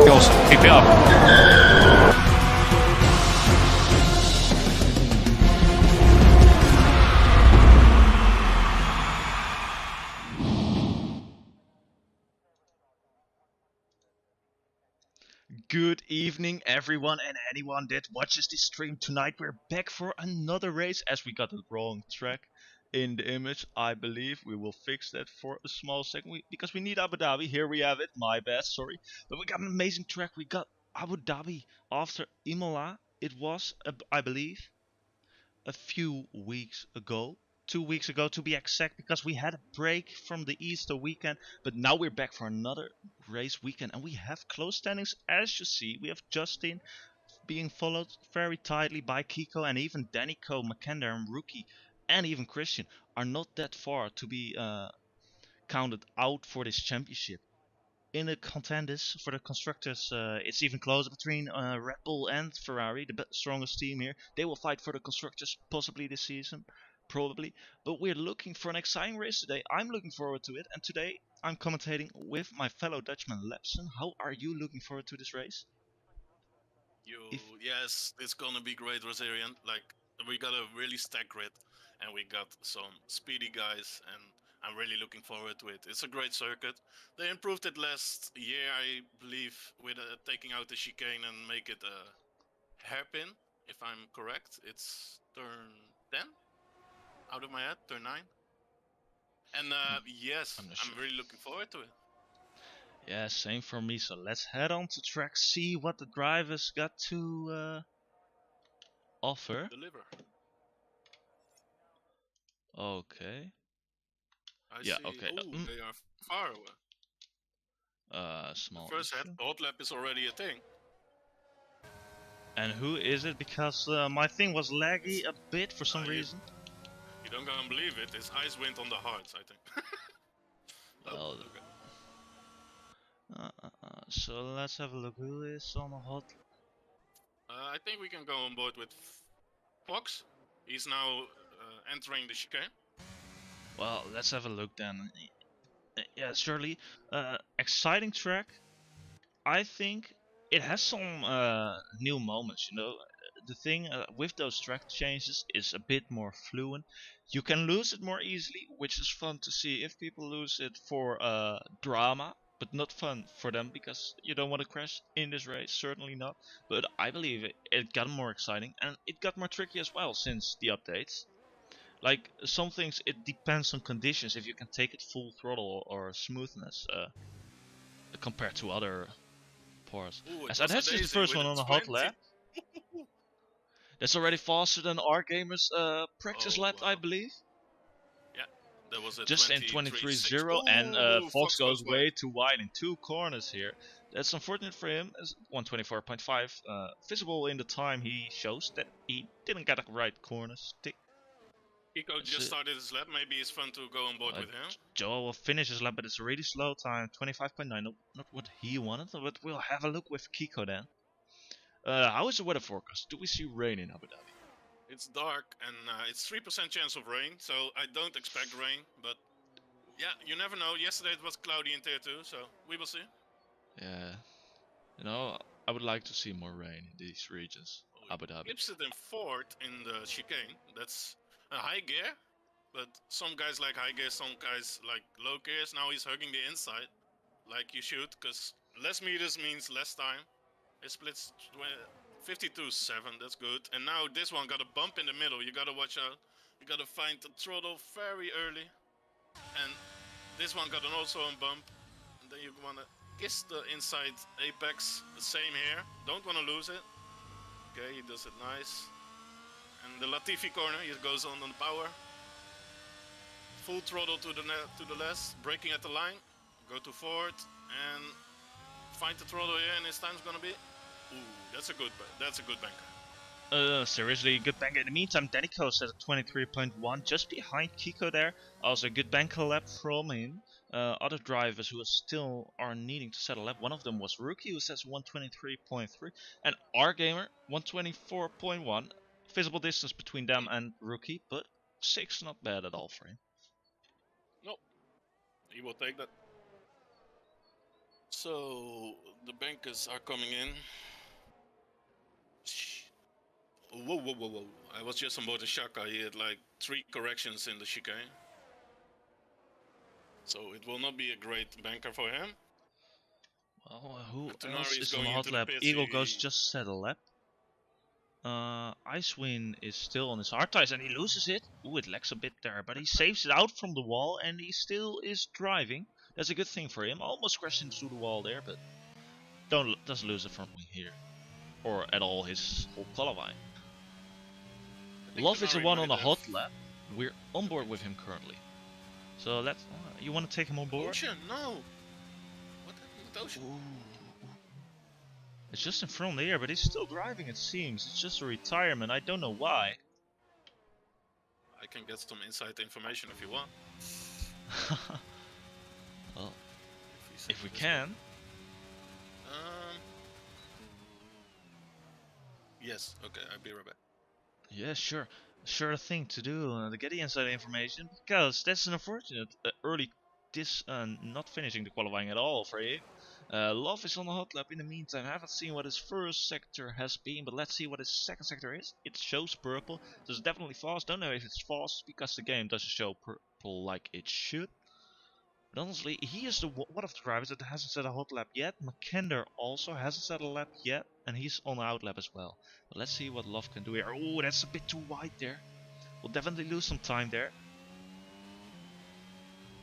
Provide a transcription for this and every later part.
Jongens, keep it up. Good evening everyone and anyone that watches this stream tonight. We're back for another race as we got the wrong track in the image. I believe we will fix that for a small second because we need Abu Dhabi. Here we have it, my bad, sorry. But we got an amazing track. We got Abu Dhabi after Imola. It was, I believe, a few weeks ago. 2 weeks ago to be exact, because we had a break from the Easter weekend, but now we're back for another race weekend and we have close standings. As you see, we have Justin being followed very tightly by Kiko, and even Danico, Makender and Rookie and even Christian are not that far to be counted out for this championship. In the contenders for the constructors, it's even closer between Red Bull and Ferrari, the strongest team here. They will fight for the constructors possibly this season, probably. But we're looking for an exciting race today. I'm looking forward to it, and today I'm commentating with my fellow Dutchman Lepson. How are you looking forward to this race? Yes, it's gonna be great, Rosarian. Like, we got a really stacked grid, and we got some speedy guys, and I'm really looking forward to it. It's a great circuit. They improved it last year, I believe, with taking out the chicane and make it a hairpin, if I'm correct. It's turn 10? Out of my head, turn 9. And yes, I'm really looking forward to it. Yeah, same for me. So let's head on to track, see what the drivers got to offer. Deliver. Okay. I Yeah, see. okay. Oh, they are far away. The Small first issue. hot lap is already a thing. And who is it? Because my thing was laggy a bit for some You, reason. you don't gonna believe it. It's ice wind on the hards, I think. Well, okay. so let's have a look. Who is on the hot? I think we can go on board with Fox. He's now entering the chicane. Well, let's have a look then. Yeah, surely. Exciting track. I think it has some new moments. You know, the thing with those track changes is a bit more fluent. You can lose it more easily, which is fun to see. If people lose it for drama, but not fun for them because you don't want to crash in this race. Certainly not. But I believe it got more exciting and it got more tricky as well since the updates. Like some things, it depends on conditions. If you can take it full throttle or smoothness compared to other parts. Ooh, it As was a that's just the daisy first with one a on a hot 20. lap. That's already faster than our gamers practice Oh, lap, I wow. believe. Yeah, there was a Just in 23.6. 23.0, and Ooh, Fox Fox goes goes wide. way too wide in two corners here. That's unfortunate for him. As 124.5 visible in the time he shows that he didn't get the right corners. Kiko just started his lap. Maybe it's fun to go on board with him. Joel will finish his lap, but it's a really slow time, 25.9. Not what he wanted, but we'll have a look with Kiko then. How is the weather forecast? Do we see rain in Abu Dhabi? It's dark and it's 3% chance of rain, so I don't expect rain. But yeah, you never know. Yesterday it was cloudy in Tier 2, so we will see. Yeah, you know, I would like to see more rain in these regions. Abu Dhabi. Clips it in fourth in the chicane. That's a high gear, but some guys like high gear, some guys like low gears. Now he's hugging the inside, like you should, because less meters means less time. It splits 52.7, that's good. And now this one got a bump in the middle. You gotta watch out. You gotta find the throttle very early. And this one got also a bump. And then you wanna kiss the inside apex. The same here. Don't wanna lose it. Okay, he does it nice. And the Latifi corner, he goes on the power. Full throttle to the left, braking at the line. Go to forward and find the throttle here, and his time's gonna be. Ooh, that's a good banker. Seriously, good banker. In the meantime, Danico's at 23.1, just behind Kiko there. Also, good banker lap from him. Other drivers who still are needing to settle lap. One of them was Rookie, who says 123.3, and our gamer 124.1. Visible distance between them and Rookie, but 6 not bad at all for him. Nope, he will take that. So the bankers are coming in. Whoa. I was just on board the Shaka. He had like 3 corrections in the chicane. So it will not be a great banker for him. Well, who Tenari else is is on the going hot into the lap? pits. Eagle Ghost just set a lap. Icewind is still on his hard tires and he loses it. Ooh, it lags a bit there, but he saves it out from the wall and he still is driving. That's a good thing for him. Almost crashed into the wall there, but doesn't lose it from me here. Or at all his whole qualifying. Love is the one on the hot lap. We're on board with him currently. So let's. You want to take him on board? Ocean, no. What happened with Ocean? Ooh. It's just in front there, but he's still driving. It seems it's just a retirement. I don't know why. I can get some inside information if you want. Well, if we can. Yes. Okay, I'll be right back. Yeah, sure. Sure thing to do to get the inside information, because that's an unfortunate early not finishing the qualifying at all for him. Love is on the hot lap in the meantime. I haven't seen what his first sector has been, but let's see what his second sector is. It shows purple, so it's definitely fast. Don't know if it's fast because the game doesn't show purple like it should. But honestly, he is the one of the drivers that hasn't set a hot lap yet. McKender also hasn't set a lap yet, and he's on the out lap as well. But let's see what Love can do here. Oh, that's a bit too wide there. We'll definitely lose some time there.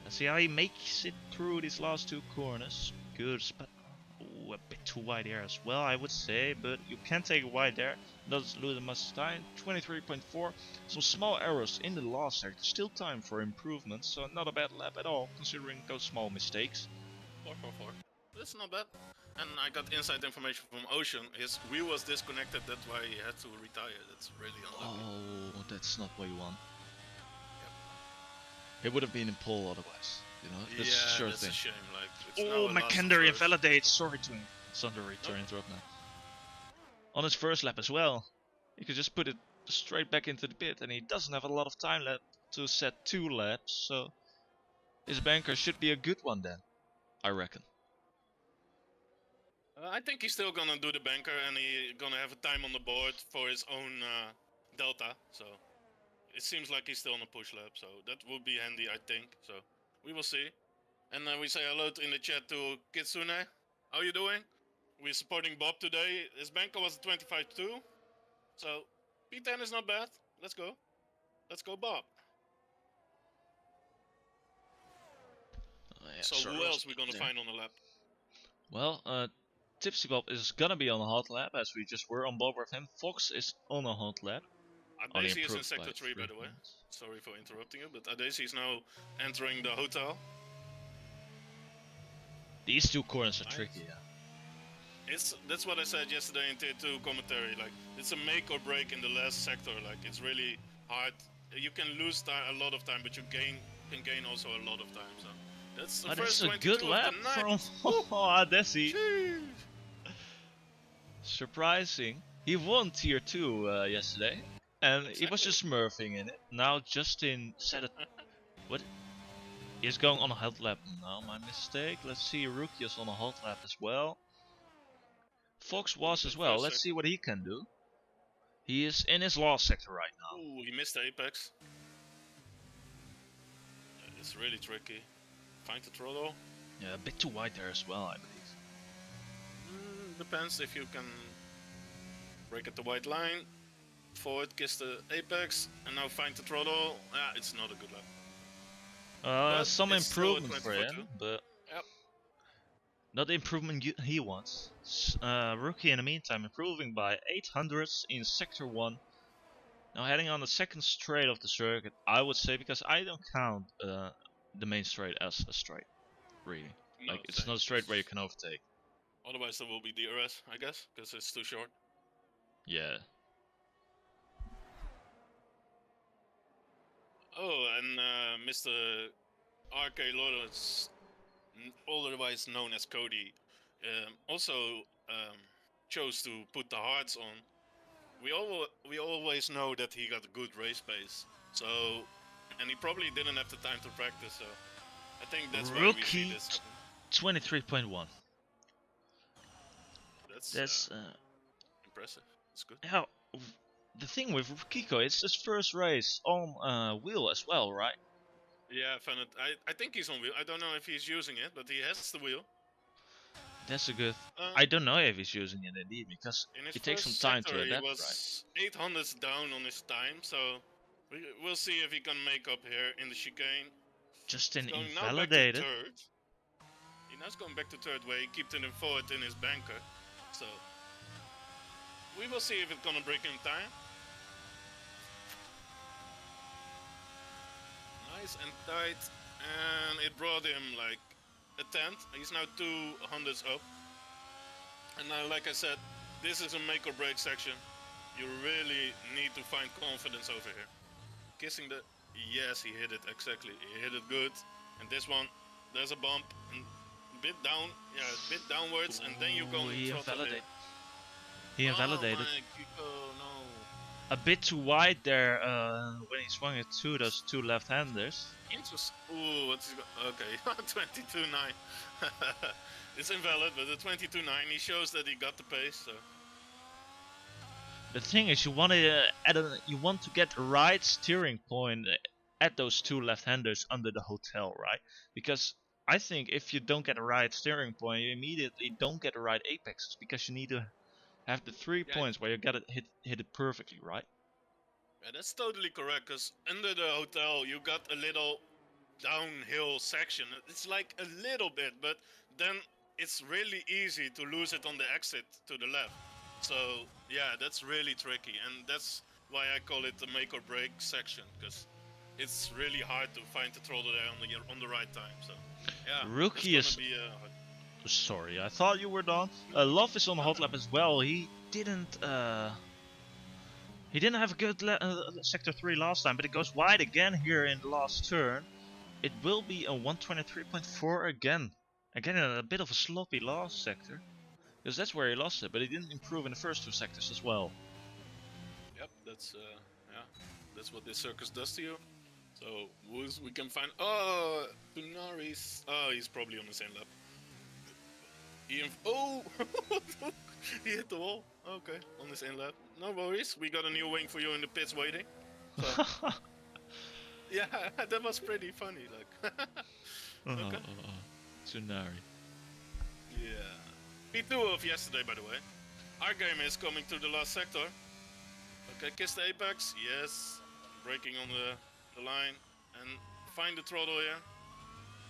Let's see how he makes it through these last 2 corners. Good spot. Oh, a bit too wide there as well, I would say, but you can take it wide there. Doesn't lose much time. 23.4. Some small errors in the last sector. Still time for improvement, so not a bad lap at all, considering those small mistakes. 444. That's not bad. And I got inside information from Ocean. His wheel was disconnected, that's why he had to retire. That's really unlucky. Oh, that's not what you want. It would have been in pole otherwise. You know, that's yeah, a sure that's thing. a shame. Like, it's Oh, now a last McKendry first. invalidates. Sorry to interrupt now. On his first lap as well. He could just put it straight back into the pit, and he doesn't have a lot of time left to set 2 laps, so his banker should be a good one then, I reckon. I think he's still gonna do the banker, and he's gonna have a time on the board for his own delta. So it seems like he's still on a push lap, so that would be handy, I think. So we will see. And we say hello in the chat to Kitsune. How you doing? We're supporting Bob today. His banker was a 25-2. So P10 is not bad. Let's go. Let's go, Bob. Yeah, so who else we gonna find on the lap? Well, Tipsy Bob is gonna be on a hot lap, as we just were on board with him. Fox is on a hot lap. Adesi is in sector 3, by the way. Sorry for interrupting you, but Adesi is now entering the hotel. These 2 corners are tricky, yeah. That's what I said yesterday in Tier 2 commentary. Like, it's a make or break in the last sector. Like, it's really hard. You can lose a lot of time, but you can gain also a lot of time. So that's the first 22 a good lap of the night. from Adesi. Surprising. He won Tier 2 yesterday, and he was just smurfing in it. Now Justin said it. What? He's going on a hot lap now, my mistake. Let's see, Rookie is on a hot lap as well. Fox was as well. Let's see what he can do. He is in his last sector right now. Ooh, he missed the apex. It's really tricky. Find the throttle. Yeah, a bit too wide there as well, I believe. Depends if you can break at the white line. Forward, kiss the apex, and now find the throttle. Yeah, it's not a good lap. Some improvement for him, but yep. not the improvement he wants. Rookie in the meantime improving by 800ths in sector 1. Now heading on the second straight of the circuit, I would say, because I don't count the main straight as a straight, really. No, like, it's not a straight where you can overtake. Otherwise there will be DRS, I guess, because it's too short. Yeah. Oh, and Mr. RK Lawrence, otherwise known as Cody, also chose to put the hards on. We always know that he got a good race pace, so, and he probably didn't have the time to practice, so I think that's why we see this happen. 23.1. That's impressive. It's good. Yeah, the thing with Kiko, it's his first race on wheel as well, right? Yeah, I think he's on wheel. I don't know if he's using it, but he has the wheel. That's a good. I don't know if he's using it indeed, because it takes some time to adapt, he was right? 800s down on his time, so we'll see if he can make up here in the chicane. Justin invalidated. He's going back to third, where he kept it forward in his banker. So we will see if it's gonna break in time. Nice and tight, and it brought him like a tenth. He's now 200s up. And now, like I said, this is a make or break section. You really need to find confidence over here. Kissing the... Yes, he hit it exactly. He hit it good. And this one, there's a bump. And a bit down, yeah, a bit downwards, and then you go in front of it. He invalidated. Oh no. A bit too wide there when he swung it to those 2 left-handers. Ooh, what's he got? Okay, 22.9. It's invalid, but the 22.9, he shows that he got the pace. So. The thing is, you want to get a right steering point at those 2 left-handers under the hotel, right? Because I think if you don't get a right steering point, you immediately don't get a right apex, because you need to have the 3 points where you gotta hit it perfectly, right? Yeah, that's totally correct, because under the hotel you got a little downhill section. It's like a little bit, but then it's really easy to lose it on the exit to the left. So yeah, that's really tricky, and that's why I call it the make or break section, because it's really hard to find the throttle there on the right time. So yeah, it's Rookie gonna is... be Sorry, I thought you were done. Love is on the no, hot no. lap as well. He didn't have a good sector 3 last time, but it goes wide again here in the last turn. It will be a 123.4 again. Again, a bit of a sloppy last sector. Because that's where he lost it, but he didn't improve in the first two sectors as well. Yep, yeah, that's what this circus does to you. So we can find. Oh, Tunaris. Oh, he's probably on the same lap. Oh, he hit the wall. Okay, on the same lap. No worries. We got a new wing for you in the pits waiting. So yeah, that was pretty funny. Like, okay. Tsunari. Yeah. P2 of yesterday, by the way. Our game is coming to the last sector. Okay, kiss the apex. Yes. Braking on the line. And find the throttle here.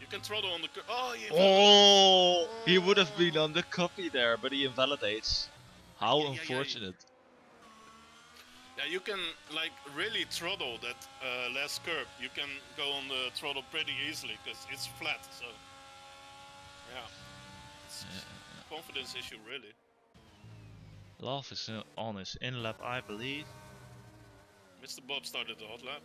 You can throttle on the... Oh, He would have been on the copy there, but he invalidates. How unfortunate. Yeah, you can like really throttle that last curb. You can go on the throttle pretty easily because it's flat. So yeah, it's a confidence issue really. Love is on his in lap, I believe. Mr. Bob started the hot lap.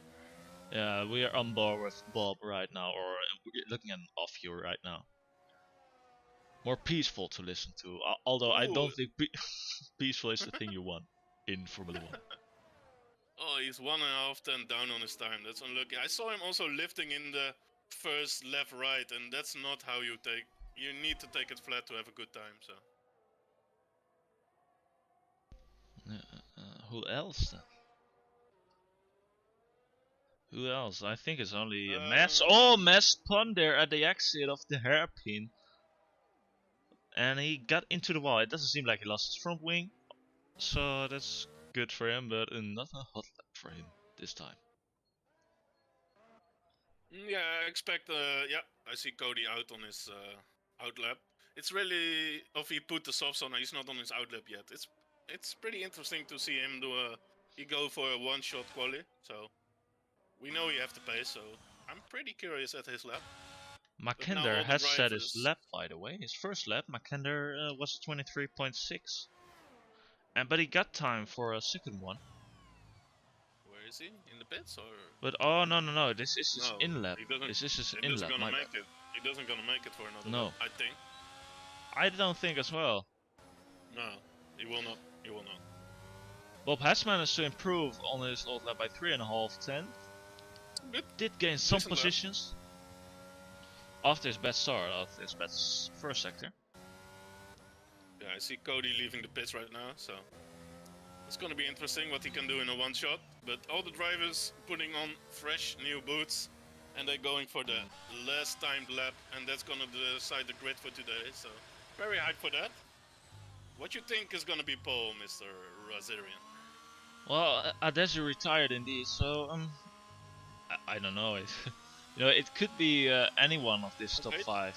Yeah, we are on board with Bob right now, or we're looking at an off view right now. More peaceful to listen to, although I don't think peaceful is the thing you want in Formula 1. Oh, he's 1.5 down on his time. That's unlucky. I saw him also lifting in the first left right, and that's not how you take. You need to take it flat to have a good time. So. Who else then? Who else? I think it's only Mess. Oh, Mess spun there at the exit of the hairpin. And he got into the wall. It doesn't seem like he lost his front wing. So that's good for him, but not a hot lap for him this time. Yeah, I expect. Yeah, I see Cody out on his out lap. It's really if he put the softs on, he's not on his out lap yet. It's pretty interesting to see him do a. He go for a one-shot quali. So we know you have to pay. So I'm pretty curious at his lap. Mackinder has set his lap, by the way. His first lap, Mackinder was 23.6. But he got time for a second one. Where is he? In the pits or? But oh no, this is his in lap. This is his in lap. Gonna make it. He doesn't gonna make it for another lap, I think. I don't think as well. No, he will not. He will not. Bob has managed to improve on his old lap by 3.5 tenths. Did gain some positions. After his bad start, after his bad first sector. Yeah, I see Cody leaving the pits right now, so it's gonna be interesting what he can do in a one shot. But all the drivers putting on fresh new boots, and they're going for the last timed lap, and that's gonna decide the grid for today. So very hyped for that. What you think is gonna be pole, Mr. Razirian? Well, Adesi retired indeed, so I don't know. You know, it could be any one of this top 5.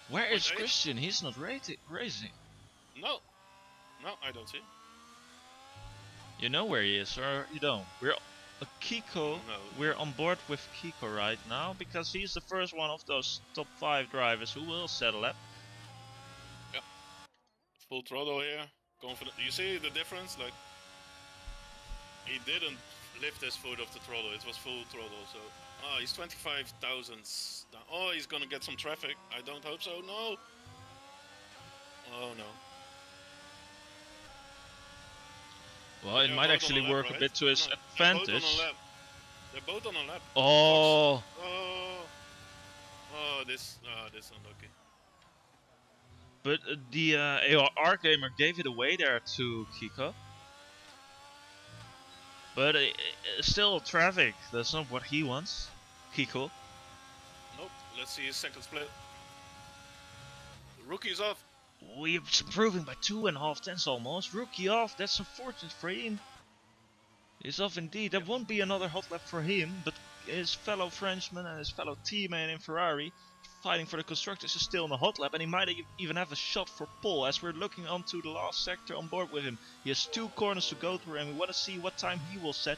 Where is Christian? He's not racing. No, I don't see. You know where he is, or you don't? We're Kiko. No. We're on board with Kiko right now because he's the first one of those top 5 drivers who will settle up. Yeah. Full throttle here. Confident. You see the difference? Like he didn't lift his foot off the throttle. It was full throttle. So he's 25 thousandths down. Oh, he's gonna get some traffic. I don't hope so. No. Oh no. Well, it might actually work a bit to his advantage. They're both on a lap. Oh. This unlucky. But the AR gamer gave it away there to Kiko. But still traffic. That's not what he wants. Kiko. Nope. Let's see his second split. The rookie's off. We're improving by 2.5 tenths almost. Rookie off, that's unfortunate for him. He's off indeed. There won't be another hot lap for him, but his fellow Frenchman and his fellow teammate in Ferrari fighting for the constructors is still in the hot lap, and he might even have a shot for pole. As we're looking onto the last sector on board with him, he has 2 corners to go through, and we want to see what time he will set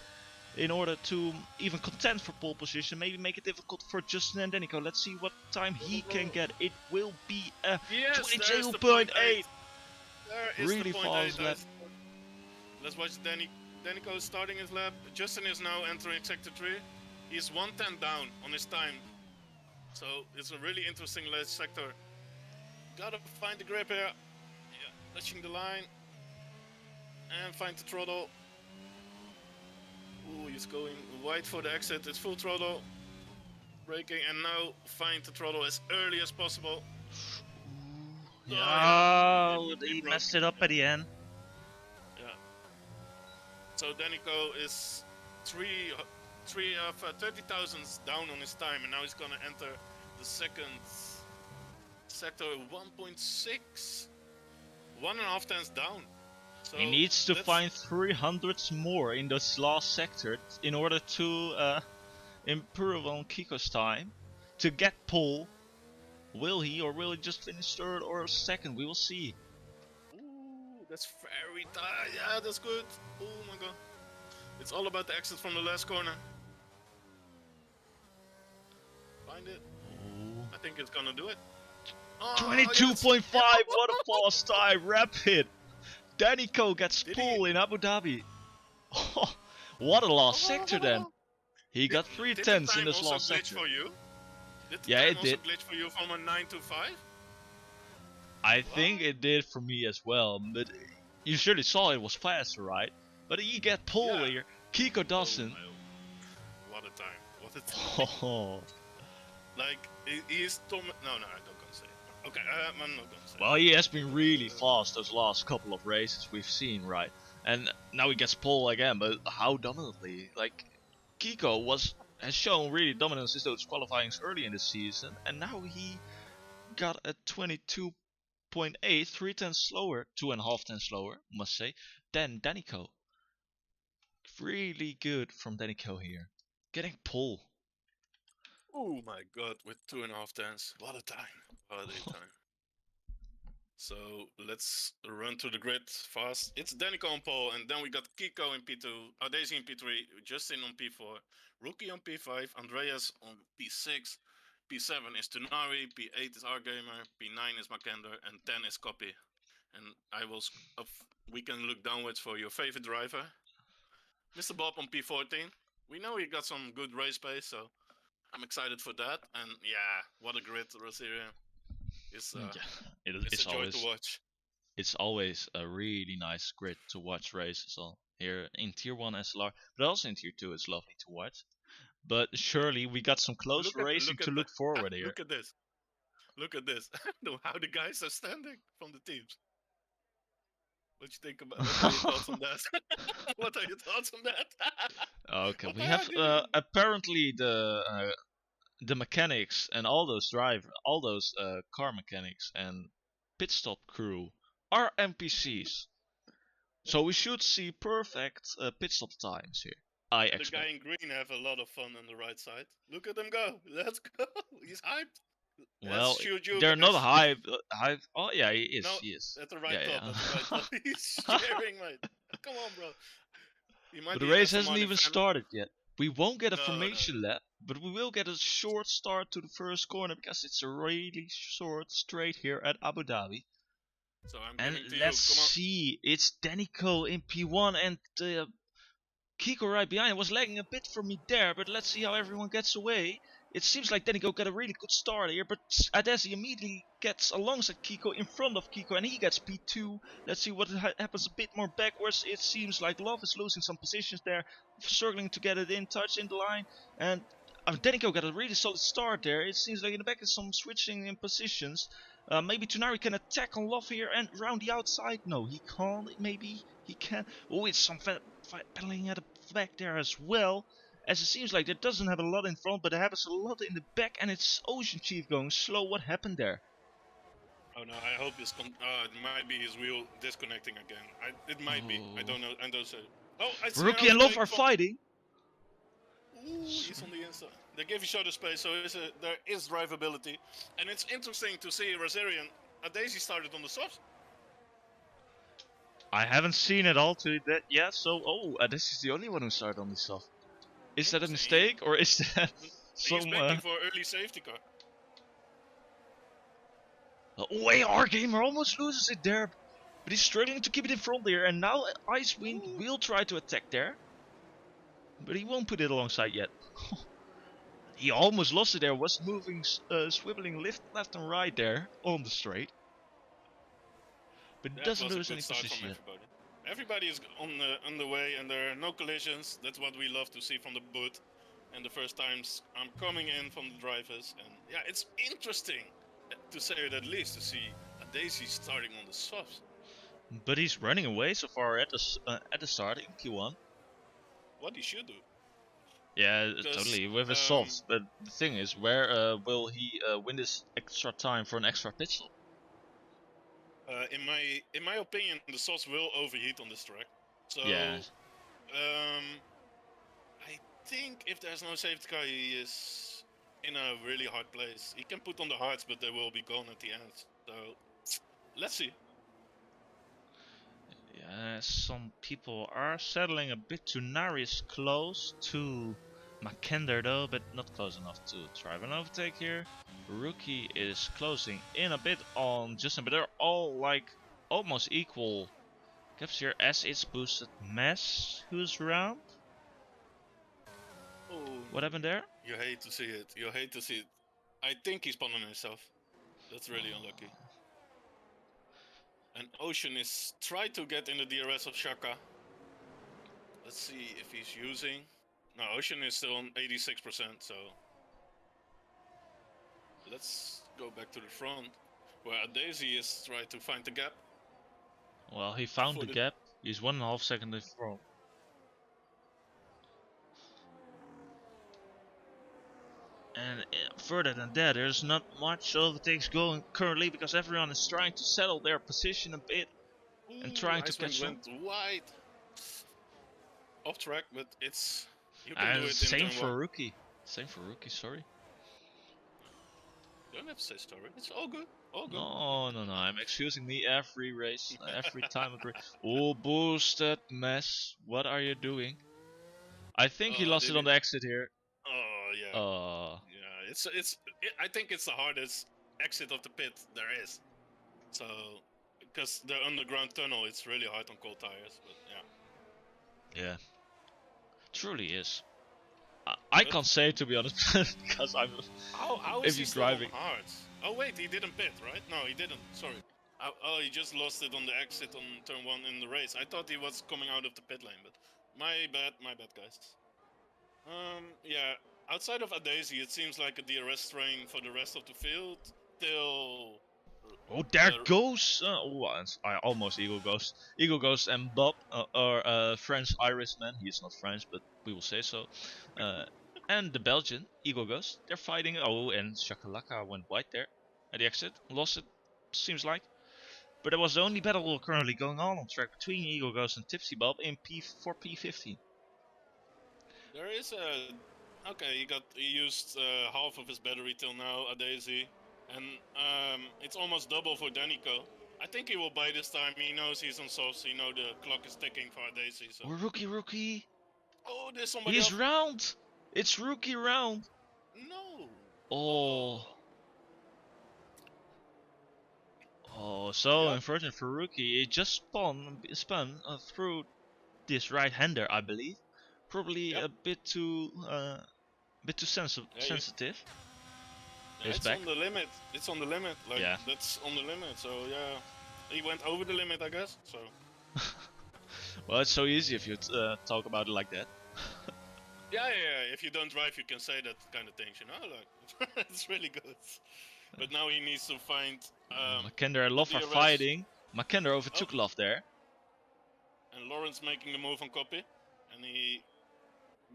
in order to even contend for pole position, maybe make it difficult for Justin and Danico. Let's see what time he can get. It will be a 22.8. Really fast lap. Let's watch Danico is starting his lap. Justin is now entering sector 3. He's 110 down on his time. So it's a really interesting last sector. Gotta find the grip here. Yeah, touching the line. And find the throttle. Ooh, he's going wide for the exit. It's full throttle. Braking, and now find the throttle as early as possible. Oh, he messed it up at the end. Yeah. So Danico is 30 thousandths down on his time, and now he's gonna enter the second sector 1.6. 1.5 tenths down. So he needs to find 300s more in this last sector in order to improve on Kiko's time to get pole. Will he, or will he just finish 3rd or 2nd? We will see. Ooh, that's very tight. Yeah, that's good. Oh my god. It's all about the exit from the last corner. Find it. Ooh. I think it's gonna do it. Oh, 22.5, yes. what a fast time, rapid. Danico gets pole in Abu Dhabi. Oh, what a last sector then. He got 3 tenths in this last sector. For you? Did the yeah, time it also did. glitch for you from a 9 to 5? I think it did for me as well, but you surely saw it was faster, right? But he get pole here. Kiko doesn't. Oh, what a time. What a time. Oh. Like, he's Tom. No, I'm not gonna say it. Okay, I'm not gonna say well, he has been really fast those last couple of races we've seen, right? And now he gets pole again, but how dominantly? Like, Kiko has shown really dominance in those qualifyings early in the season, and now he got a 22.8, 3 tenths slower, 2.5 tenths slower, must say, than Danico. Really good from Danico here, getting pole. Oh my god, with 2.5 tenths. What a time. What a time. So let's run to the grid fast. It's Danico on pole, and then we got Kiko in P2, Daisy in P3, Justin on P4, Rookie on P5, Andreas on P6, P7 is Tunari, P8 is Argamer, P9 is Makender, and 10 is Copy. And we can look downwards for your favorite driver, Mr. Bob on P14. We know he got some good race pace, so I'm excited for that. And yeah, what a grid, Rosarian. It's a joy to watch. It's always a really nice grid to watch races on here in Tier 1 SLR, but also in Tier 2 it's lovely to watch. But surely we got some close racing to look forward here. Look at this. Look at this. How the guys are standing from the teams. What you think about? What are your thoughts on that? What are your thoughts on that? Okay, we have apparently the mechanics and all those car mechanics and pit stop crew are NPCs. So we should see perfect pit stop times here. I expect. The guy in green have a lot of fun on the right side. Look at him go. Let's go. He's hyped. Well, they're not hyped. Oh yeah, he is. No, he is. At the right top. Yeah. At the right top. He's cheering, mate. Come on, bro. But the race hasn't even started yet. We won't get a No, formation lap, but we will get a short start to the first corner because it's a really short straight here at Abu Dhabi. So and let's see, it's Danico in P1 and Kiko right behind. It was lagging a bit for me there, but let's see how everyone gets away. It seems like Danico got a really good start here, but Adesi immediately gets alongside Kiko in front of Kiko and he gets P2. Let's see what happens a bit more backwards. It seems like Love is losing some positions there, struggling to get it in touch in the line, and Danico got a really solid start there. It seems like in the back is some switching in positions. Maybe Tunari can attack on Love here and round the outside. No, he can't. Maybe he can. Oh, it's some pedaling at the back there as well. As it seems like it doesn't have a lot in front, but it has a lot in the back, and it's Ocean Chief going slow. What happened there? Oh no, I hope it's it might be his wheel disconnecting again. It might be. I don't know. I don't say. Oh, I see. Rookie and Love are fighting. Ooh, he's on the inside. They give each other space, so there is drivability. And it's interesting to see Rosarian. Daisy started on the soft. I haven't seen it all to that yet, so this is the only one who started on this stuff. Is that a mistake or is that He's some? banking for early safety car. Our gamer almost loses it there, but he's struggling to keep it in front there. And now Icewind will try to attack there, but he won't put it alongside yet. He almost lost it there. Was moving, swiveling left and right there on the straight. But That doesn't was lose a any good start position from yet. everybody. Everybody is on the way, and there are no collisions. That's what we love to see from the boot. And the first times I'm coming in from the drivers, and yeah, it's interesting to say it at least to see a Daisy starting on the softs. But he's running away so far at the start in Q1. What he should do. Yeah, totally with his softs. But the thing is, where will he win this extra time for an extra pit stop? In my opinion, the sauce will overheat on this track. So yeah. I think if there's no safety car, he is in a really hard place. He can put on the hards, but they will be gone at the end. So let's see. Yeah, some people are settling a bit too Narius close to Makender though, but not close enough to drive an overtake here. Rookie is closing in a bit on Justin, but they're all like almost equal gaps here as it's boosted. Mess, who's around? Oh, what happened there? You hate to see it. You hate to see it. I think he's spun on himself. That's really unlucky. And Ocean is trying to get in the DRS of Shaka. Let's see if he's using. No, Ocean is still on 86%, so let's go back to the front, where Daisy is trying to find the gap. Well, he found the gap. He's 1.5 seconds in front. And further than that, there's not much overtakes going currently because everyone is trying to settle their position a bit and trying to catch up. Went wide. Off track, but it's you can do it. Same for Rookie. Same for Rookie. Sorry. Don't have to say sorry. It's all good. All good. No. I'm excusing me every race, every time. Oh, boosted mess! What are you doing? I think he lost it on the exit here. Oh yeah. Yeah, I think it's the hardest exit of the pit there is. So, because the underground tunnel, it's really hard on cold tires. But yeah. Yeah. Truly is. I can't say, to be honest, because I'm. How is he driving hard? Oh wait, he didn't pit, right? No, he didn't. Sorry. He just lost it on the exit on turn 1 in the race. I thought he was coming out of the pit lane, but my bad, guys. Yeah. Outside of Daisy, it seems like a DRS train for the rest of the field till. Oh, there goes. I almost Eagle Ghost and Bob, or French Irishman. He's not French, but we will say so. And the Belgian Eagle Ghost. They're fighting. Oh, and Shakalaka went wide there at the exit. Lost it, seems like. But it was the only battle currently going on track between Eagle Ghost and Tipsy Bob in P15. There is a. Okay, he used half of his battery till now, Daisy. And it's almost double for Danico. I think he will buy this time. He knows he's on softs. He knows the clock is ticking for Daisy. So. Rookie. Oh, there's somebody else. He's round. It's Rookie round. No. Oh, so unfortunate for Rookie. He just spun through this right-hander, I believe. Probably a bit too sensitive. Yeah, it's on the limit. It's on the limit. Like that's on the limit. So yeah, he went over the limit, I guess. So. Well, it's so easy if you talk about it like that. yeah. If you don't drive, you can say that kind of things, you know. Like it's really good. But now he needs to find. Makender and Love are fighting. Makender overtook Love there. And Lawrence making the move on copy, and he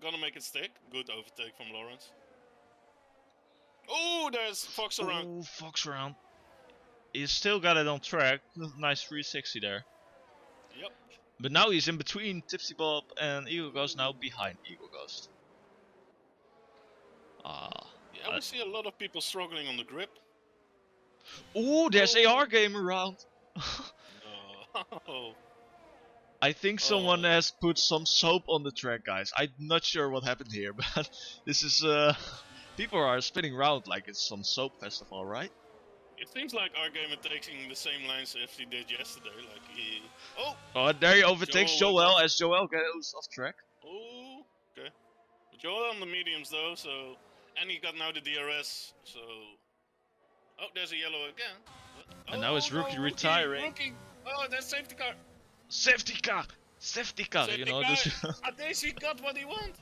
gonna make it stick. Good overtake from Lawrence. Oh, there's Fox around. Oh, Fox around. He's still got it on track. Nice 360 there. Yep. But now he's in between Tipsy Bob and Eagle Ghost, now behind Eagle Ghost. Yeah, we see a lot of people struggling on the grip. Ooh, there's AR game around. No. I think someone has put some soap on the track, guys. I'm not sure what happened here, but this is people are spinning around like it's some soap festival, right? It seems like our game is taking the same lines as he did yesterday. Like he. Oh, there he overtakes Joel Joel as Joel goes off track. Oh, okay. Joel on the mediums though, so and he got now the DRS, so oh, there's a yellow again. And now it's Rookie no, retiring. Rookie. Oh, that's safety car. Safety car! Safety car! Safety You know car. this. Adesi got what he wants.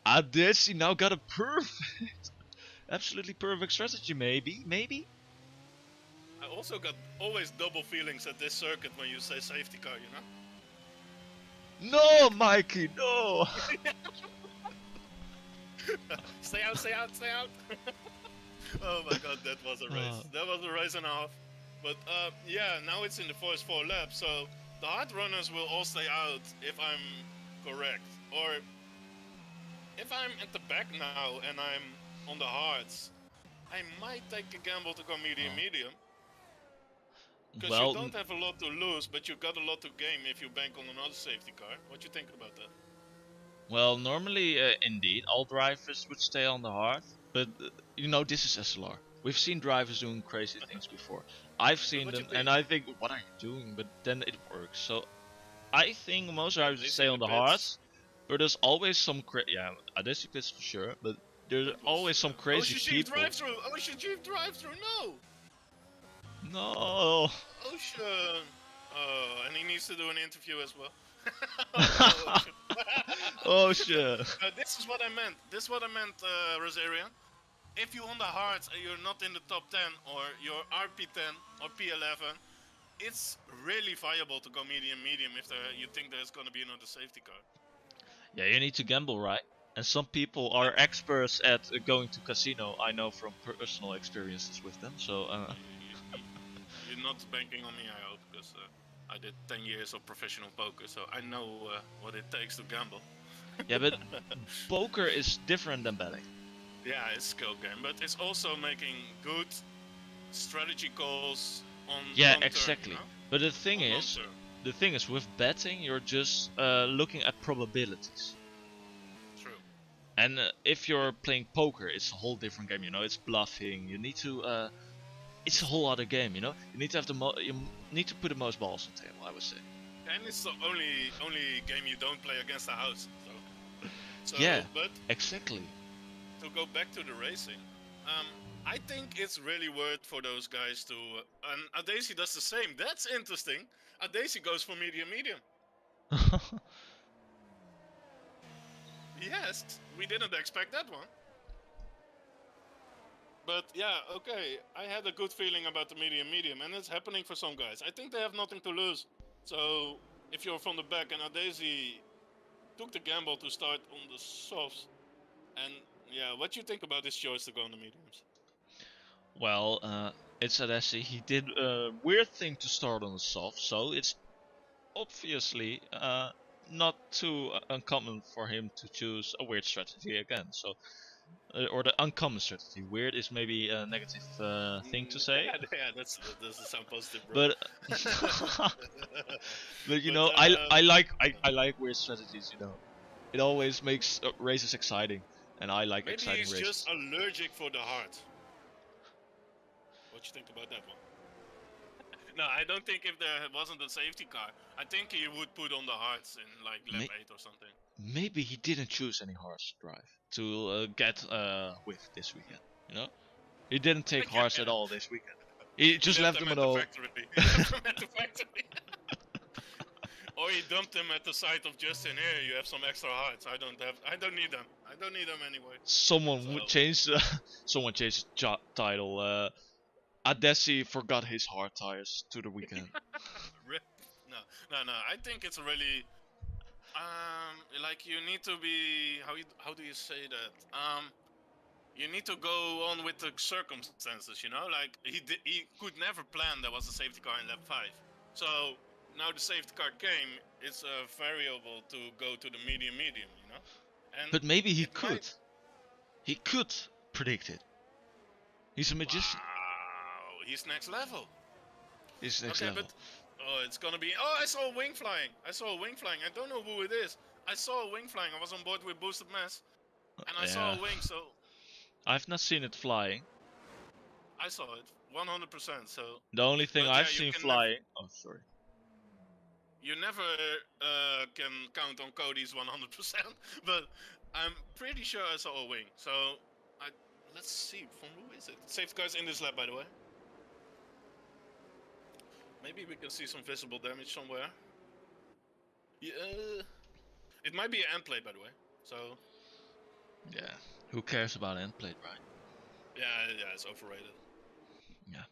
Adesi now got a perfect, absolutely perfect strategy. Maybe. I also got always double feelings at this circuit when you say safety car, you know? No, Mikey, no! Stay out, stay out, stay out! Oh my god, that was a race. That was a race and a half. But yeah, now it's in the first 4 laps, so the hard runners will all stay out if I'm correct. Or if I'm at the back now and I'm on the hards, I might take a gamble to go medium. Because you don't have a lot to lose, but you got a lot to gain if you bank on another safety car. What you think about that? Well, normally, indeed, all drivers would stay on the hard, but you know, this is SLR. We've seen drivers doing crazy things before. I've seen them, and I think, what are you doing? But then it works. So I think most drivers would stay on the hards, but there's always some yeah, Adesi pits for sure, but there's always some crazy people. Ocean Chief drive-through, no! No! Ocean! Oh, and he needs to do an interview as well. Ocean! This is what I meant. Rosarian. If you're on the hards and you're not in the top 10 or you're RP10 or P11, it's really viable to go medium if you think there's going to be another safety car. Yeah, you need to gamble, right? And some people are experts at going to casino. I know from personal experiences with them. So you're not banking on me, I hope, because I did 10 years of professional poker, so I know what it takes to gamble. Yeah, but poker is different than betting. Yeah, it's skill game, but it's also making good strategy calls on long exactly. Term, you know? But the thing is, with betting, you're just looking at probabilities. True. And if you're playing poker, it's a whole different game. You know, it's bluffing. You need to. It's a whole other game. You know, you need to have you need to put the most balls on the table, I would say. And it's the only game you don't play against the house. So yeah, but exactly. To go back to the racing, I think it's really worth for those guys to. And Adesi does the same. That's interesting. Adesi goes for medium. Yes, we didn't expect that one. But yeah, okay. I had a good feeling about the medium, and it's happening for some guys. I think they have nothing to lose. So if you're from the back, and Adesi took the gamble to start on the softs, and yeah, what do you think about his choice to go on the mediums? Well, it's Adesi. He did a weird thing to start on the soft, so it's obviously not too uncommon for him to choose a weird strategy again. So, or the uncommon strategy. Weird is maybe a negative thing to say. Yeah, that doesn't sound positive, bro. But you know, I like weird strategies. You know, it always makes races exciting, and I like exciting races. Maybe he's just allergic for the heart. What you think about that one? No, I don't think if there wasn't a safety car, I think he would put on the hards in like lap 8 or something. Maybe he didn't choose any hards drive to get with this weekend. You know, he didn't take hards at all this weekend. He just left them at all. He left them at the factory. Or he dumped them at the site of Justin. Here, you have some extra hards. I don't need them. I don't need them anyway. Someone would change. Someone changed the title. Adesi forgot his hard tires to the weekend. No. I think it's really, like you need to be. How do you say that? You need to go on with the circumstances. You know, like he could never plan there was a safety car in lap 5. So now the safety car came. It's a variable to go to the medium. You know. And but maybe he could. He could predict it. He's a magician. Wow, he's next level. He's next Okay, level. but oh, it's gonna be. Oh, I saw a wing flying. I saw a wing flying. I don't know who it is. I saw a wing flying. I was on board with Boosted Mass, and I saw Yeah. a wing. So I've not seen it flying. I saw it 100%. So, The only thing but I've yeah, you seen can flying. Oh, sorry. you never can count on Cody's 100%. But I'm pretty sure I saw a wing. So let's see from who is it. Safety cars in this lap, by the way. Maybe we can see some visible damage somewhere. Yeah, it might be an end plate, by the way. So Yeah. Who cares about end plate, right? yeah, it's overrated. Yeah.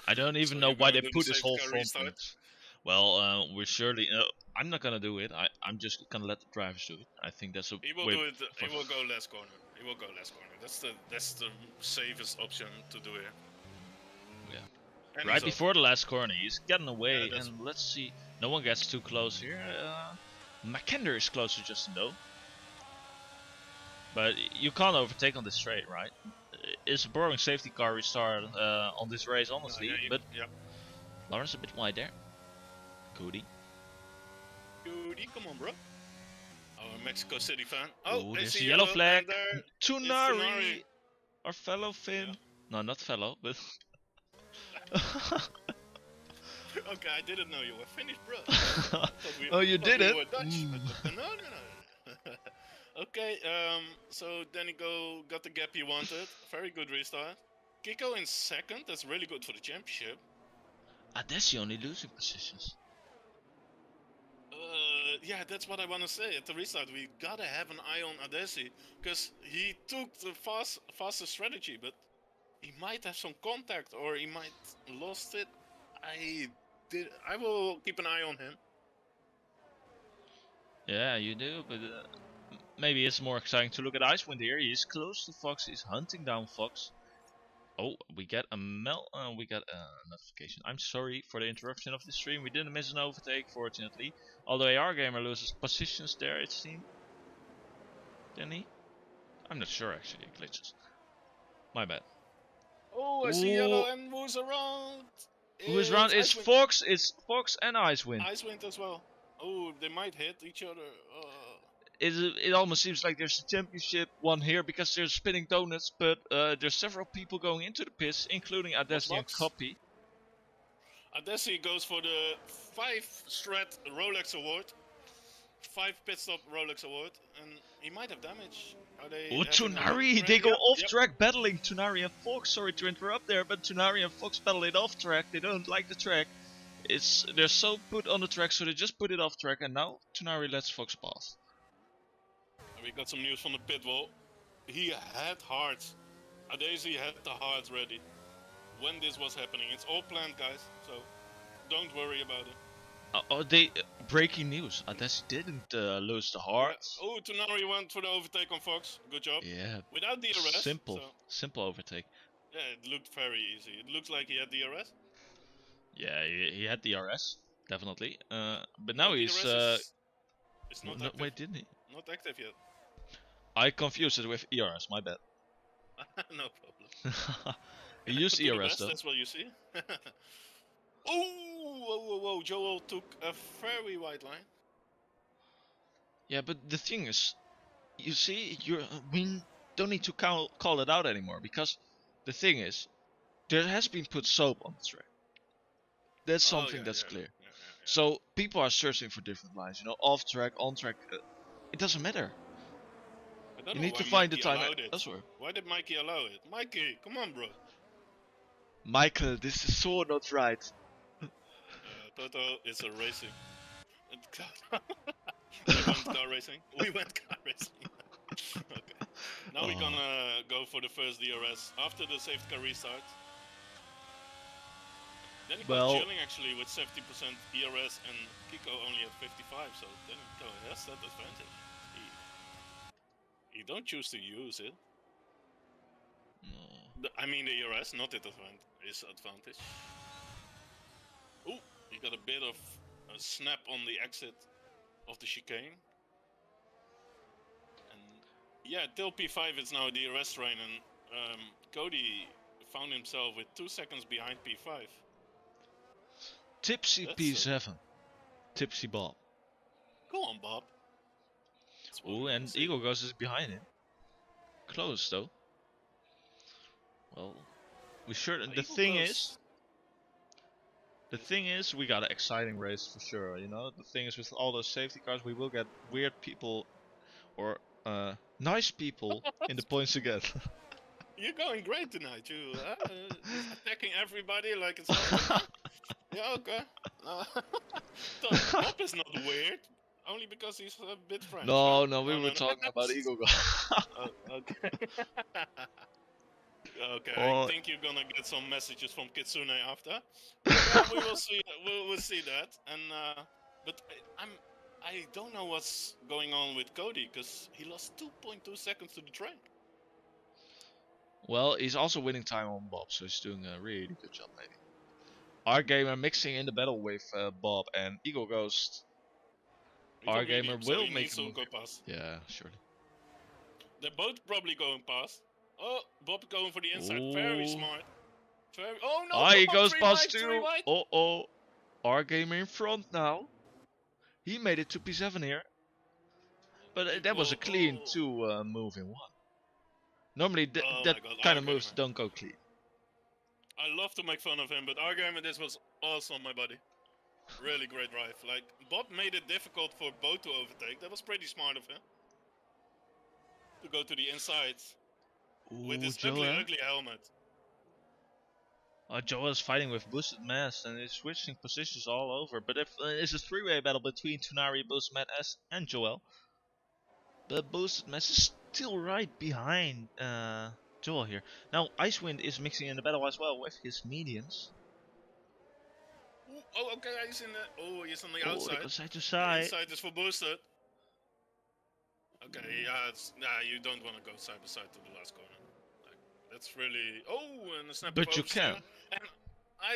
I don't even So know you're why gonna they do the put this safety whole car front restart? wings. Well, we're surely. I'm not gonna do it. I'm just gonna let the drivers do it. I think that's a He will way. do it. He will go last corner. He will go last corner. That's the safest option to do here. Yeah. And Right he's before the last corner, he's getting away, Yeah, and let's see. No one gets too close here. McKender is closer, just though. But you can't overtake on this straight, right? It's a boring safety car restart on this race, honestly. But Lawrence a bit wide there. Cody. Cody, come on, bro. Oh, a Mexico City fan. Oh, I There's see a yellow and flag. there Tunari, our fellow Finn. Yeah. No, not fellow, but. Okay, I didn't know you were Finnish, bro. Oh, you did it? We were Dutch. No. Okay, so then he got the gap he wanted. Very good restart. Kiko in second. That's really good for the championship. That's the only losing positions. Yeah, that's what I want to say. At the restart, we gotta have an eye on Adesi, because he took the faster strategy, but he might have some contact, or he might lost it. I will keep an eye on him. Yeah, you do, but maybe it's more exciting to look at Icewind here. He's close to Fox. He's hunting down Fox. Oh, we get a notification. I'm sorry for the interruption of the stream. We didn't miss an overtake, fortunately. Although AR Gamer loses positions there, it seems. Didn't he? I'm not sure actually. It glitches. My bad. Oh, I see yellow and who's around. Who is around? It's Fox. It's Fox and Icewind. Icewind as well. Oh, they might hit each other. It almost seems like there's a championship one here because there's spinning donuts, but there's several people going into the pits, including Adesi and Copy. Adesi goes for the 5-strat Rolex award. 5 pit stop Rolex award, and he might have damage. Tunari! They go off track battling Tunari and Fox. Sorry to interrupt there, but Tunari and Fox battle it off track. They don't like the track. They're so put on the track, so they just put it off track, and now Tunari lets Fox pass. We got some news from the pit wall. He had hearts. Adesi had the hearts ready when this was happening. It's all planned, guys, so don't worry about it. Breaking news. Adesi didn't lose the hearts. Yeah. Oh, Tunari went for the overtake on Fox. Good job. Yeah. Without DRS. Simple overtake. Yeah, it looked very easy. It looks like he had DRS. Yeah, he had DRS, definitely. But now he's. It's not no, active. wait, didn't he? Not active yet. I confused it with ERS. My bad. No problem. He used ERS though. That's what you see. Oh, whoa! Joel took a very wide line. Yeah, but the thing is, you see, we don't need to call it out anymore, because the thing is, there has been put soap on the track. That's something that's clear. Yeah. So people are searching for different lines, off track, on track. It doesn't matter. You need to find the time elsewhere. Why did Mikey allow it? Mikey, come on, bro. Michael, this is so not right. Toto, it's a racing. We went car racing. Okay. Now we're gonna go for the first DRS after the safety car restart. Then he got chilling actually with 70% DRS and Kiko only at 55, so then Kiko has that advantage. He don't choose to use it. No. I mean the ERS, not his advantage. Oh, he got a bit of a snap on the exit of the chicane. And Yeah, till P5 it's now the arrest train, and Cody found himself with 2 seconds behind P5. Tipsy That's P7. Tipsy Bob. Go on, Bob. That's what we Oh, wanna and see. Eagle Ghost is behind him. Close though. Well, we sure. The Eagle thing Ghost. is, we got an exciting race for sure. You know, the thing is, with all those safety cars, we will get weird people or nice people in the points again. You're going great tonight. You attacking everybody like it's nothing. Yeah, okay. Bob is not weird, only because he's a bit French. No, huh? no, we were talking about Eagle Ghost. Okay. Okay, I Oh, think you're gonna get some messages from Kitsune after. Yeah, we will see. We'll see that. And but I don't know what's going on with Cody because he lost 2.2 seconds to the train. well, he's also winning time on Bob, so he's doing a really good job, maybe. Our gamer mixing in the battle with Bob and Eagle Ghost. He Our got gamer medium, so will he make needs a to move. go past. Yeah, surely. They're both probably going past. Oh, Bob going for the inside. Ooh. Very smart. Very. Oh no! Ah, he Bob, goes three past wide, three too. wide. Oh. Our gamer in front now. He made it to P7 here. But that was a clean Oh. 2 move in 1. Normally Oh that my god, kind our of moves gamer. don't go clean. I love to make fun of him, but our gamer, this was awesome, my buddy. Really great drive. Like, Bob made it difficult for both to overtake. That was pretty smart of him. To go to the inside with Ooh, his ugly, Joel. ugly helmet. Joel is fighting with Boosted Mass and is switching positions all over. But if it's a 3-way battle between Tunari, Boosted Mass and Joel. But Boosted Mass is still right behind Joel here. Now Icewind is mixing in the battle as well with his mediums. Ooh, oh, okay, he's in the. Oh, he's on the Oh, outside. they go side to The side. inside is for boosted. Okay, yeah, you don't want to go side by side to the last corner. Like, that's really. Oh, and a snap But of you oversteer. can. And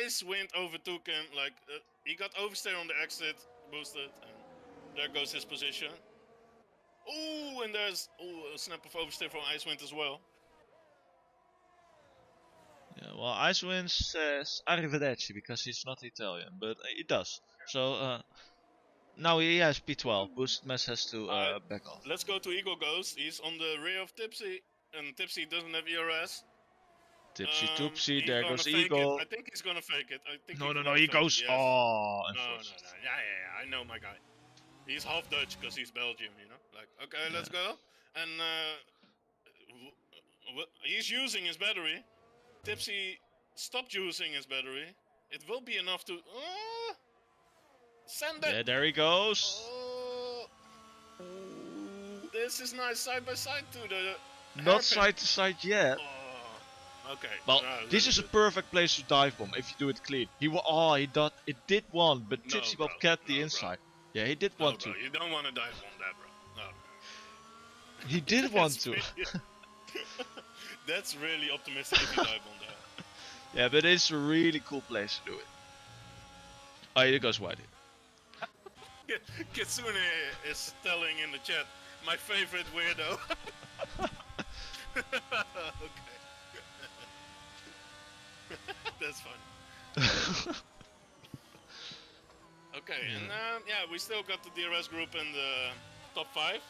Icewind overtook him. Like, he got oversteer on the exit, boosted, and there goes his position. Oh, and there's a snap of oversteer from Icewind as well. Yeah, well, Icewind says arrivederci because he's not Italian, but he does. So now he has P12. Boosted Mass has to back off. Let's go to Eagle Ghost. He's on the rear of Tipsy, and Tipsy doesn't have ERS. Tipsy Toopsy, He's there gonna goes fake Eagle. it. I think he's gonna fake it. I think No, he's no, he gonna goes. fake it, yes. Oh, No, unfortunate. yeah, I know my guy. He's half Dutch because he's Belgium, you know. Like, okay, let's go. And he's using his battery. Tipsy stopped using his battery. It will be enough to send it. Yeah, there he goes. Oh, this is nice side by side to the. Not hairpin. side to side yet. Oh, okay. Well, No, this is a perfect place to dive bomb if you do it clean. It did one, but No, Tipsy Bob bro. kept the No, bro. inside. Yeah, he did No, want bro, to. you don't want to dive on that, bro. No. He did want to. That's really optimistic if you dive on that. Yeah, but it's a really cool place to do it. Oh, here goes Whitey. Kitsune is telling in the chat, my favorite weirdo. Okay. That's fun. Okay, and yeah, we still got the DRS group in the top 5.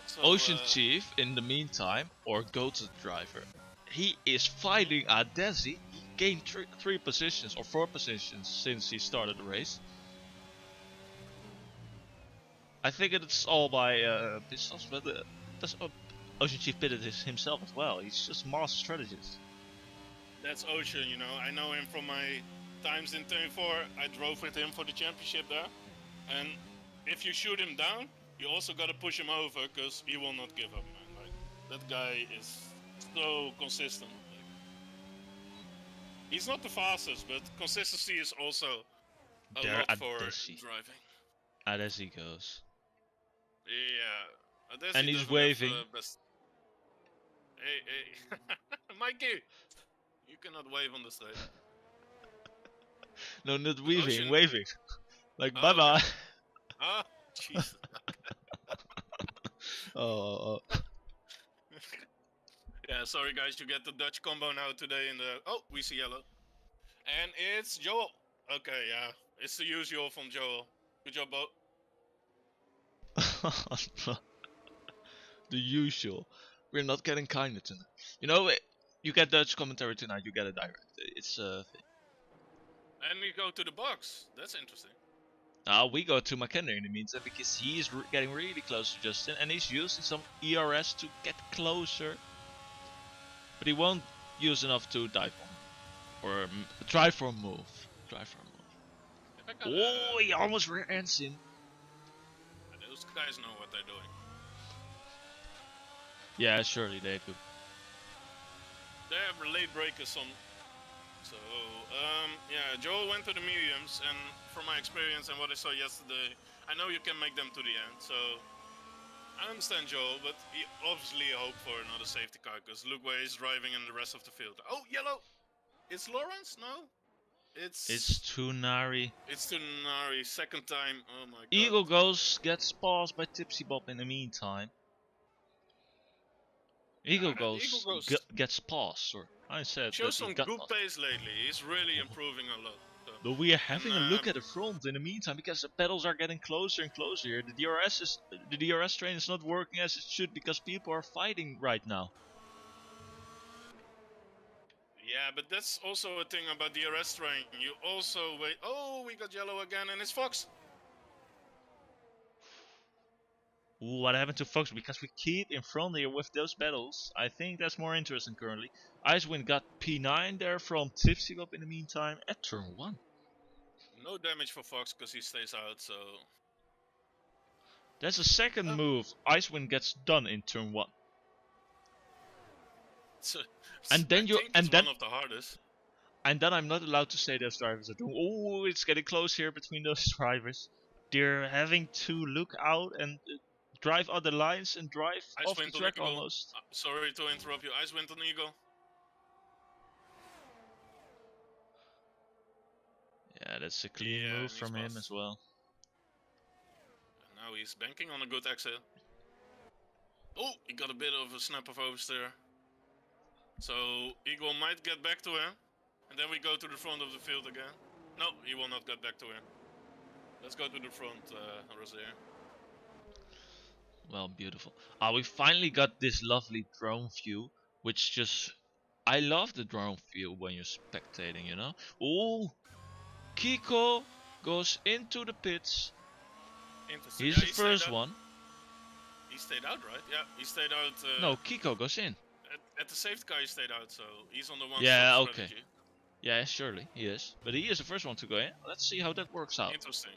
So, Ocean Chief, in the meantime, or Goated Driver, he is fighting Adesi. He gained 3 positions or 4 positions since he started the race. I think it's all by pistols, but Ocean Chief pitted himself as well. He's just a master strategist. That's Ocean, you know. I know him from my times in Turn 4. I drove with him for the championship there. And if you shoot him down, you also gotta push him over, because he will not give up, man. Like, that guy is so consistent. Like, he's not the fastest, but consistency is also a lot for driving. Adesi goes. Yeah. Adesi And he's doesn't waving. have, best... Hey. Mikey! You cannot wave on the stage. No, not weaving, Ocean. waving. Like, Oh, bye bye. okay. Ah, jeez. Oh, Yeah, sorry guys, you get the Dutch combo now today in the... Oh, we see yellow. And it's Joel. Okay, yeah. It's the usual from Joel. Good job, Bo. the usual. We're not getting kinder tonight. You know, you get Dutch commentary tonight. You get it direct. It's And we go to the box. That's interesting. Now we go to McKenna in the meantime because he's getting really close to Justin and he's using some ERS to get closer. But he won't use enough to dive on. Or try for a move. Try for a move. Oh, he almost rear ends him. Those guys know what they're doing. Yeah, surely they do. They're late breakers on. So, yeah, Joel went to the mediums, and from my experience and what I saw yesterday, I know you can make them to the end. So, I understand Joel, but he obviously hoped for another safety car because look where he's driving in the rest of the field. Oh, yellow! It's Lawrence? No? It's Tunari. It's Tunari, second time. Oh my god. Eagle Ghost gets paused by Tipsy Bob in the meantime. Eagle Ghost gets paused, or I said shows that some good pace lately. He's really improving a lot. So. But we are having a look at the front in the meantime because the pedals are getting closer and closer here. The DRS train is not working as it should because people are fighting right now. Yeah, but that's also a thing about the DRS train. You also wait. Oh, we got yellow again, and it's Fox. Ooh, what happened to Fox? Because we keep in front here with those pedals. I think that's more interesting currently. Icewind got P9 there from Tipsy Bob in the meantime at turn 1. No damage for Fox because he stays out, so... That's the second move Icewind gets done in turn 1. And then one of the hardest. And then I'm not allowed to say those drivers are doing. Oh, it's getting close here between those drivers. They're having to look out and drive other lines and drive off the track almost. Sorry to interrupt you. Icewind on Eagle. Yeah, that's a clean move from him as well. And now he's banking on a good exit. Oh, he got a bit of a snap of oversteer. So Eagle might get back to him. And then we go to the front of the field again. No, he will not get back to him. Let's go to the front, Rosier. Well, beautiful. We finally got this lovely drone view, which just... I love the drone view when you're spectating, you know? Oh! Kiko goes into the pits. He's the first one. He stayed out, right? Yeah, he stayed out. No, Kiko goes in. At the safety car, he stayed out, so he's on the one. Yeah, okay. Strategy. Yeah, surely he is. But he is the first one to go in. Let's see how that works out. Interesting.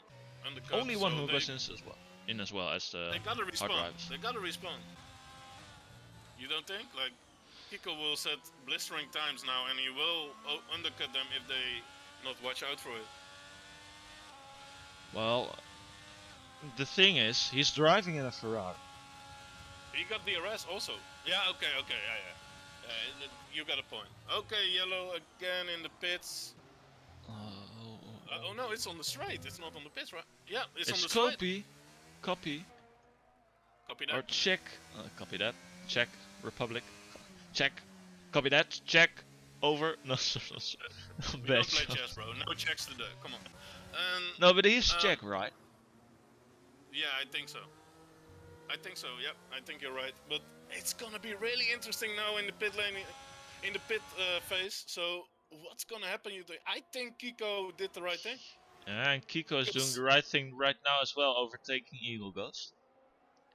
Only one who goes in as well. As well as the they gotta respawn. hard drivers. They gotta respawn. You don't think? Like, Kiko will set blistering times now, and he will undercut them if they not watch out for it. Well, the thing is, he's driving in a Ferrari. He got the DRS also. Yeah, okay, yeah. You got a point. Okay, yellow again in the pits. Oh no, it's on the straight. It's not on the pits, right? Yeah, it's on the straight. Copy that. Or check. Copy that. Check. Republic. Check. Copy that. Check. Over. No, we don't play chess, bro. No checks today. Come on. No, but he's check, right? Yeah, I think so. Yep, I think you're right. But it's gonna be really interesting now in the pit lane, in the pit phase. So what's gonna happen? I think Kiko did the right thing. Yeah, and Kiko is doing the right thing right now as well, overtaking Eagle Ghost.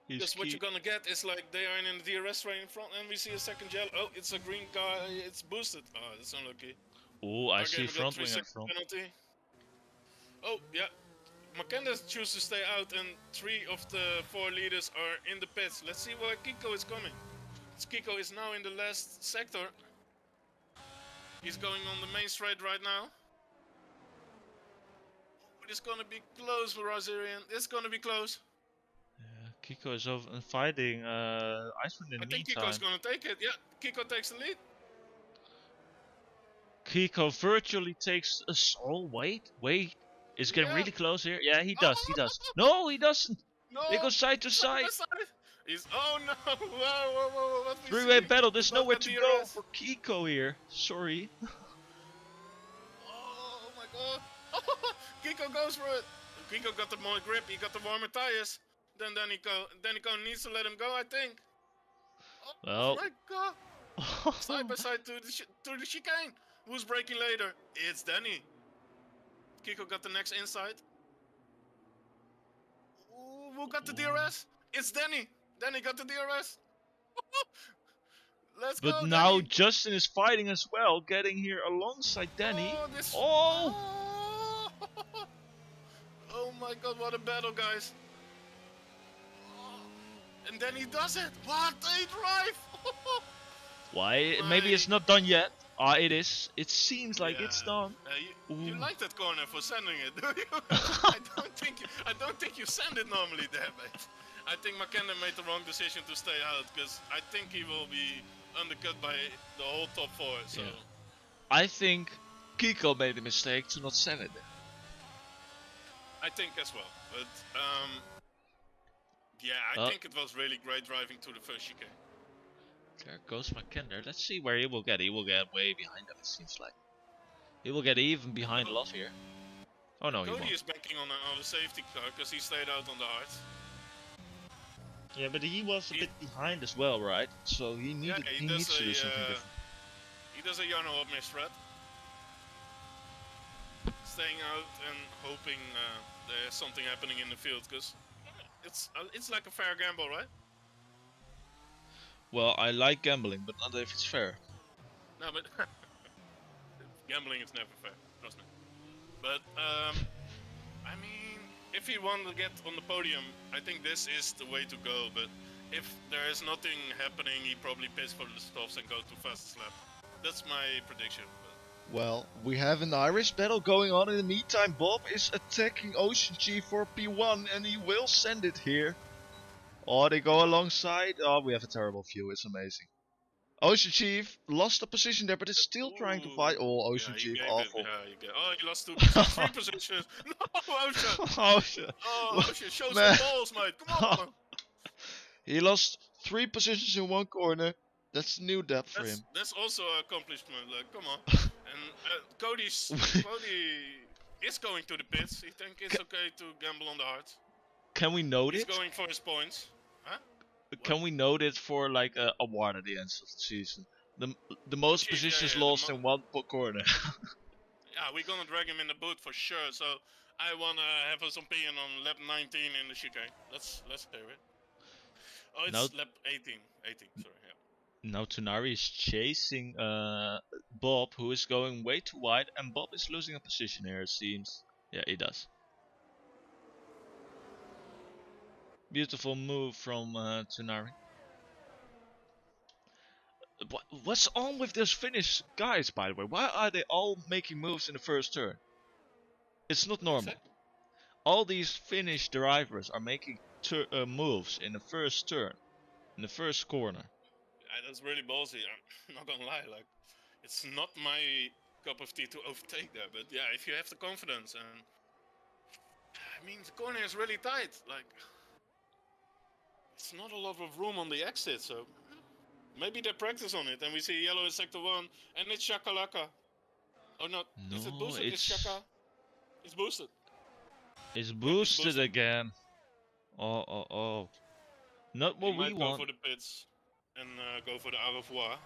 Because what you're gonna get is like they are in the DRS train in front, and we see a second yellow. Oh, it's a green car. It's boosted. Oh, that's unlucky. Oh, I see front wing at front. Penalty. Oh yeah. McKenna chooses to stay out, and 3 of the 4 leaders are in the pits. Let's see where Kiko is coming. Kiko is now in the last sector. He's going on the main straight right now. It's gonna be close for Rosarian. It's gonna be close. Yeah, Kiko is over and fighting Icewind in the meantime. I think Kiko's gonna take it. Yeah, Kiko takes the lead. Kiko virtually takes us. Oh, wait. It's getting really close here. Yeah, he does. No, he doesn't. No, they go side to side. He's oh no! Whoa! What we Three-way see? battle. We There's both nowhere got to go DRS. for Kiko here. Sorry. Oh my god! Kiko goes for it. Kiko got the more grip. He got the warmer tires. Then Danico needs to let him go. I think. Oh Well. my god! Side by side to the chicane. Who's braking later? It's Danny. Kiko got the next inside. Ooh, who got the DRS? It's Danny. Danny got the DRS. Let's But go, now Danny. Justin is fighting as well, getting here alongside Danny. Oh, this. Oh! Oh, oh my god, what a battle, guys. And then he does it. What a drive. Why? Maybe it's not done yet. Ah, it is. It seems like Yeah. it's done. You like that corner for sending it, do you? I don't think you send it normally there, mate. I think McKenna made the wrong decision to stay out because I think he will be undercut by the whole top four. So Yeah. I think Kiko made a mistake to not send it there. I think as well. But yeah, I think it was really great driving to the first chicane. There goes McKenna. Let's see where he will get. He will get way behind them, it seems like. He will get even behind Love here. Oh no, he Cody won't. is banking on a safety car because he stayed out on the hards. Yeah, but he was a bit behind as well, right? So he needs to do something different. He does a Jarno up misread. Staying out and hoping there's something happening in the field because it's like a fair gamble, right? Well, I like gambling, but not if it's fair. No, but gambling is never fair, trust me. But I mean, if he wants to get on the podium, I think this is the way to go. But if there is nothing happening, he probably pays for the stops and go to fastest lap. That's my prediction. Well, we have an Irish battle going on in the meantime. Bob is attacking Ocean Chief for P1 and he will send it here. Oh, they go alongside. Oh, we have a terrible view. It's amazing. Ocean Chief lost a position there, but is still trying to fight. Oh, Ocean Chief, awful. Oh, he lost 3 positions. No, Ocean. Ocean. Oh, Ocean, show some balls, mate. Come on. He lost 3 positions in one corner. That's new depth for him. That's also an accomplishment. Like, come on. And Cody is going to the pits. He think it's okay to gamble on the hearts. Can we note it? He's going for his points. Huh? Can we note it for like a award at the end of the season? The most positions lost in one corner. Yeah, we're gonna drag him in the boot for sure. So I wanna have his opinion on lap 19 in the chicane. Let's hear it. Oh, it's lap 18. 18. Sorry. Yeah. Now Tonari is chasing Bob, who is going way too wide, and Bob is losing a position here. It seems. Yeah, he does. Beautiful move from Tonari. What's on with those Finnish guys, by the way? Why are they all making moves in the first turn? It's not normal. Exactly. All these Finnish drivers are making moves in the first turn, in the first corner. Yeah, that's really ballsy. I'm not gonna lie. Like, it's not my cup of tea to overtake there. But yeah, if you have the confidence, and I mean, the corner is really tight. Like, it's not a lot of room on the exit, so maybe they practice on it, and we see yellow in sector 1, and it's Shakalaka. Oh, not. No, is it boosted? It's Shaka. It's boosted. It's boosted again. Oh. Not what we want. Go for the pits and go for the au revoir.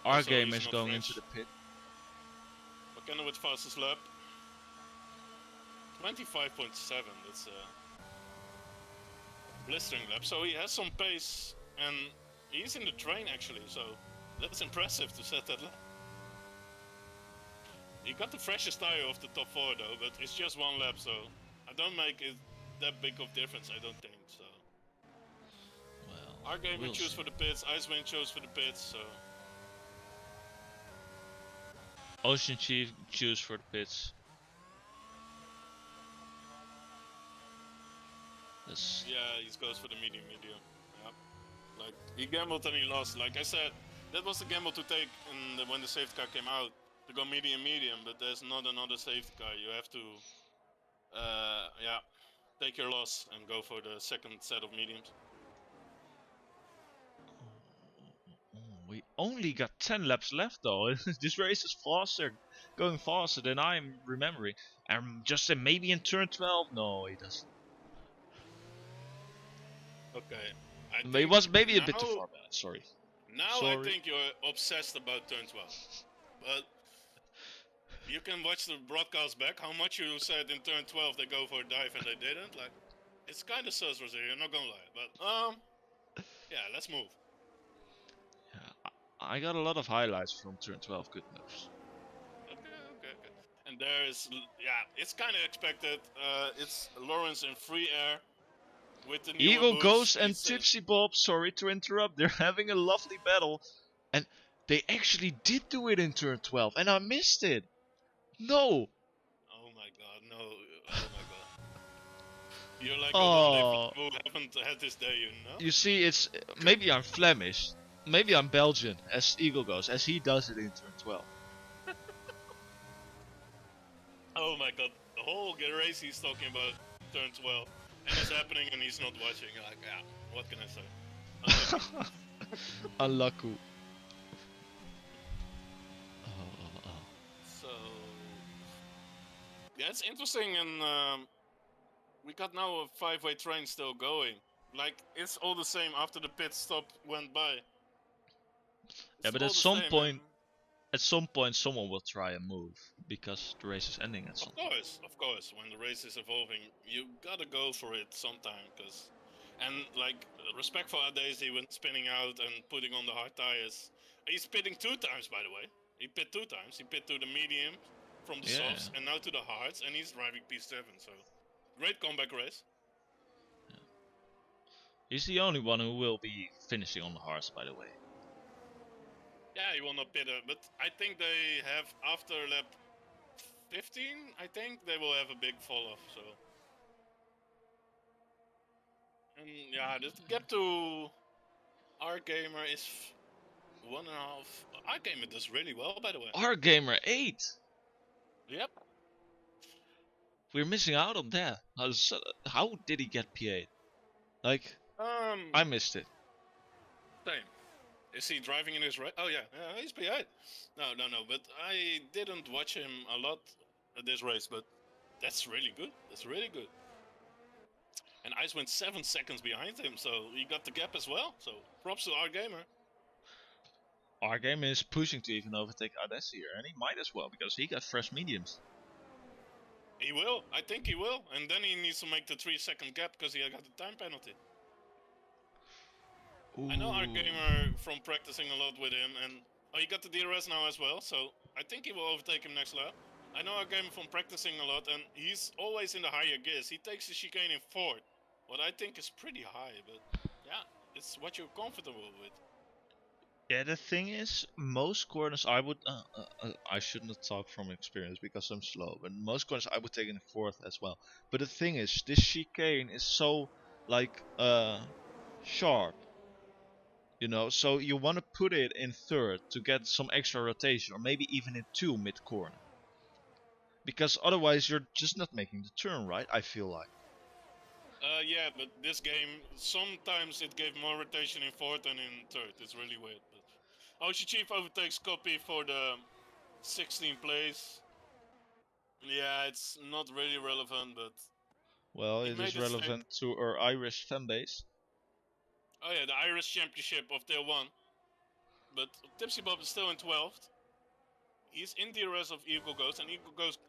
Our game is going into the pit. McKenna with fastest lap. 25.7. That's blistering lap. So he has some pace, and he's in the train actually. So that's impressive to set that lap. He got the freshest tire of the top 4 though, but it's just 1 lap, so I don't make it that big of difference. I don't think so. Well, our game will choose for the pits. Icewind chose for the pits, so. Ocean Chief choose for the pits. Yeah, he goes for the medium. Yeah. Like, he gambled and he lost. Like I said, that was the gamble to take when the safety car came out. To go medium, but there's not another safety car. You have to, take your loss and go for the second set of mediums. only got 10 laps left though. This race is going faster than I'm remembering. And just maybe in turn 12. No, he doesn't. Okay. I It think was maybe a bit too now, far back. Sorry. I Sorry. think you're obsessed about turn 12. But you can watch the broadcast back. How much you said in turn 12 they go for a dive and they didn't. Like, it's kind of sus, Rosario. I'm not gonna lie. But yeah, let's move. Yeah, I got a lot of highlights from turn 12. Good news. Okay. And there's, yeah, it's kind of expected. It's Lawrence in free air with the newer Eagle boots. Ghost and Tipsy Bob, sorry to interrupt, they're having a lovely battle. And they actually did do it in turn 12, and I missed it. No! Oh my god, no. Oh my god. You're like a one day Oh, who haven't had this day, you know? you see, it's maybe I'm Flemish, maybe I'm Belgian, as Eagle Ghost, as he does it in turn 12. Oh my god, the whole race he's talking about turn 12. And it's happening and he's not watching. Like, yeah, what can I say? Unlucky. So, yeah, it's interesting, and we got now a 5-way train still going. Like, it's all the same after the pit stop went by. Yeah, but all at the some same, point, and someone will try and move because the race is ending at some point. of course, when the race is evolving, you gotta go for it sometime, cause, and like, respect for Adaisi when spinning out and putting on the hard tires. He's pitting 2 times, by the way. He pit 2 times. He pit to the medium from the Yeah. softs and now to the hards, and he's driving P7. So, great comeback race. Yeah. He's the only one who will be finishing on the hards, by the way. Yeah, he will not pit, but I think they have after lap 15. I think they will have a big fall off. So. And yeah, the gap to our gamer is 1.5. Our gamer does really well, by the way. Our gamer 8. Yep. We're missing out on that. How did he get P8? Like, I missed it. Same. Is he driving in his right? Oh yeah, he's P8. No. But I didn't watch him a lot at this race, but that's really good. That's really good. And Ice went 7 seconds behind him, so he got the gap as well. So props to our gamer. Our gamer is pushing to even overtake Ades here, and he might as well because he got fresh mediums. He will. I think he will. And then he needs to make the 3-second gap because he got the time penalty. Ooh. I know our gamer from practicing a lot with him, and he got the DRS now as well, so I think he will overtake him next lap. I know our gamer from practicing a lot, and he's always in the higher gears. He takes the chicane in 4th, what I think is pretty high, but yeah, it's what you're comfortable with. Yeah, the thing is, most corners I would, I should not talk from experience because I'm slow, but most corners I would take in 4th as well. But the thing is, this chicane is so, like, sharp. You know, so you want to put it in 3rd to get some extra rotation, or maybe even in 2 mid-corner. Because otherwise you're just not making the turn, right? I feel like. Yeah, but this game, sometimes it gave more rotation in 4th than in 3rd. It's really weird. But Ocean Chief overtakes Copy for the 16th place. Yeah, it's not really relevant, but... Well, it is relevant to our Irish fanbase. Oh yeah, the Irish Championship of Tier 1. But Tipsy Bob is still in 12th. He's in DRS of Eagle Ghost, and Eagle Ghost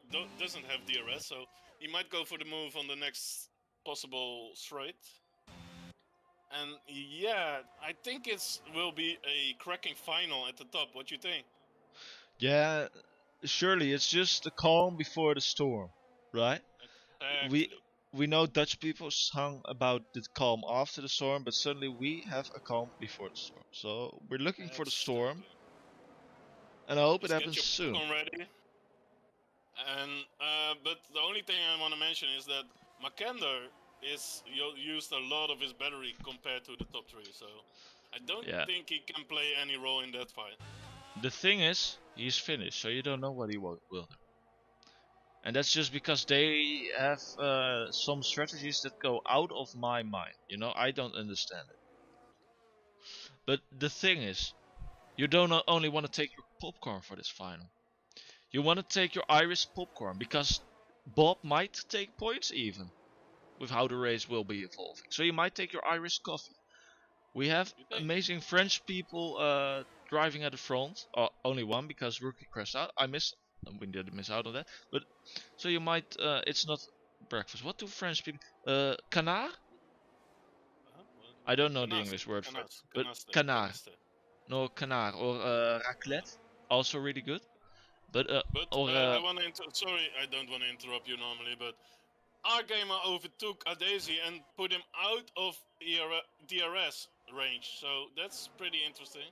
doesn't have DRS, so he might go for the move on the next possible straight. And yeah, I think it will be a cracking final at the top. What do you think? Yeah, surely it's just the calm before the storm, right? Exactly. We know Dutch people sung about the calm after the storm, but suddenly we have a calm before the storm. So we're looking for the storm, and I hope it happens soon. Ready. And but the only thing I want to mention is that Makender used a lot of his battery compared to the top 3, so I don't think he can play any role in that fight. The thing is, he's finished, so you don't know what he will do. And that's just because they have some strategies that go out of my mind. You know, I don't understand it. But the thing is, You don't only want to take your popcorn for this final. You want to take your Irish popcorn because Bob might take points even with how the race will be evolving. So you might take your Irish coffee. We have You think? amazing French people driving at the front. Only one because Rookie crashed out. We didn't miss out on that. But so you might. It's not breakfast. What do French people? Canard? I don't know the English word for it. But canard. No, canard or raclette. Also really good. But I want to sorry, I don't want to interrupt you normally, but our gamer overtook Adesi and put him out of DRS range, so that's pretty interesting.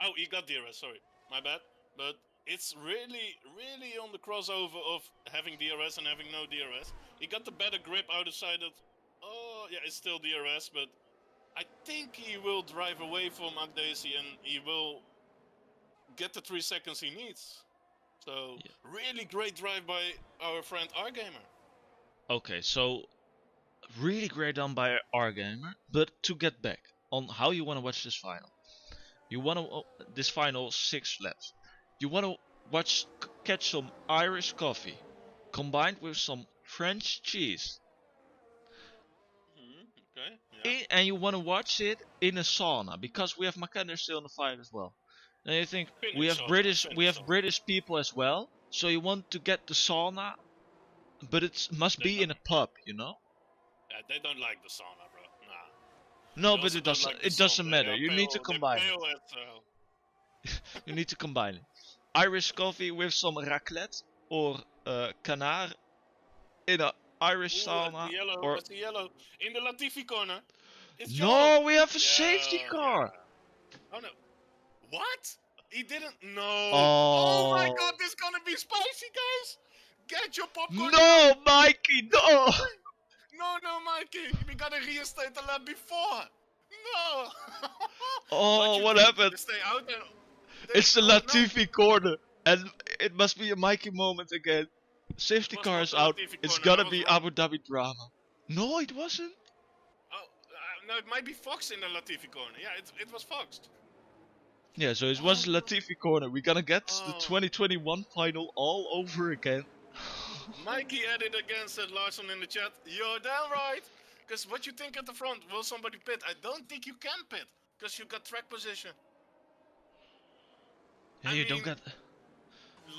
Oh, he got DRS, sorry, my bad. But it's really, really on the crossover of having DRS and having no DRS. He got the better grip out of side of. Oh, yeah, it's still DRS, but I think he will drive away from Adesi and he will get the 3 seconds he needs. So, really great drive by our friend R-Gamer. Okay, so really great done by R-Gamer. But to get back on how you want to watch this final. You want to this final 6 laps. You want to catch some Irish coffee combined with some French cheese. Okay. Yeah. And you want to watch it in a sauna because we have McKenna still in the fight as well. And you think we have British people as well, so you want to get the sauna, but it must be in a pub, you know? Yeah, they don't like the sauna, bro. Nah. No, but it doesn't matter. You need to combine it. You need to combine it. Irish coffee with some raclette or canard in a Irish sauna. It's the yellow in the Latifi corner. No, we have a safety car. Yeah. Oh no. What? He didn't. No. Oh my god, this is gonna be spicy, guys. Get your popcorn. No, Mikey, no. No, Mikey. We gotta reinstate the lap before. No. Oh, what happened? Stay out there. It's the Latifi corner, and it must be a Mikey moment again. Safety car is out. It's gonna be Abu Dhabi drama. No, it wasn't. Oh, no, it might be Fox in the Latifi corner. Yeah, it was Fox. Yeah, so it was Latifi corner. We're gonna get the 2021 final all over again. Mikey added against it, Larson in the chat. You're damn right. Because what you think at the front? Will somebody pit? I don't think you can pit. Because you got track position. Yeah, you don't get...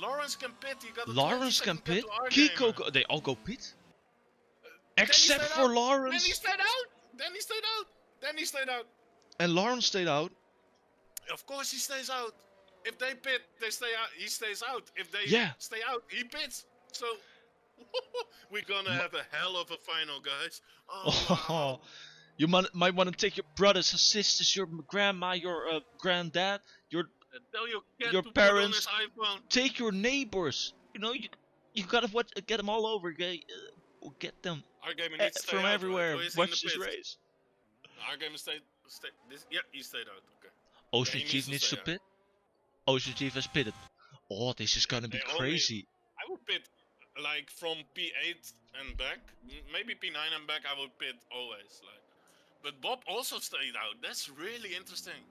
Lawrence can pit. You got Lawrence can pit? Kiko, they all go pit? Except for Lawrence. Then he stayed out. Then he stayed out. And Lawrence stayed out. Of course he stays out. If they pit, they stay out. He stays out. If they stay out, he pits. So we're gonna have a hell of a final, guys. Oh, wow. You might want to take your brothers, your sisters, your grandma, your granddad, your parents. Take your neighbors. You know, you gotta get them all over. Get them from everywhere. Watch this race. Our game stayed. Yeah, he stayed out. Okay. Ocean Chief needs to pit. Ocean Chief has pitted. Oh, this is gonna be crazy. I would pit like from P8 and back, maybe P9 and back. I would pit always. But Bob also stayed out. That's really interesting.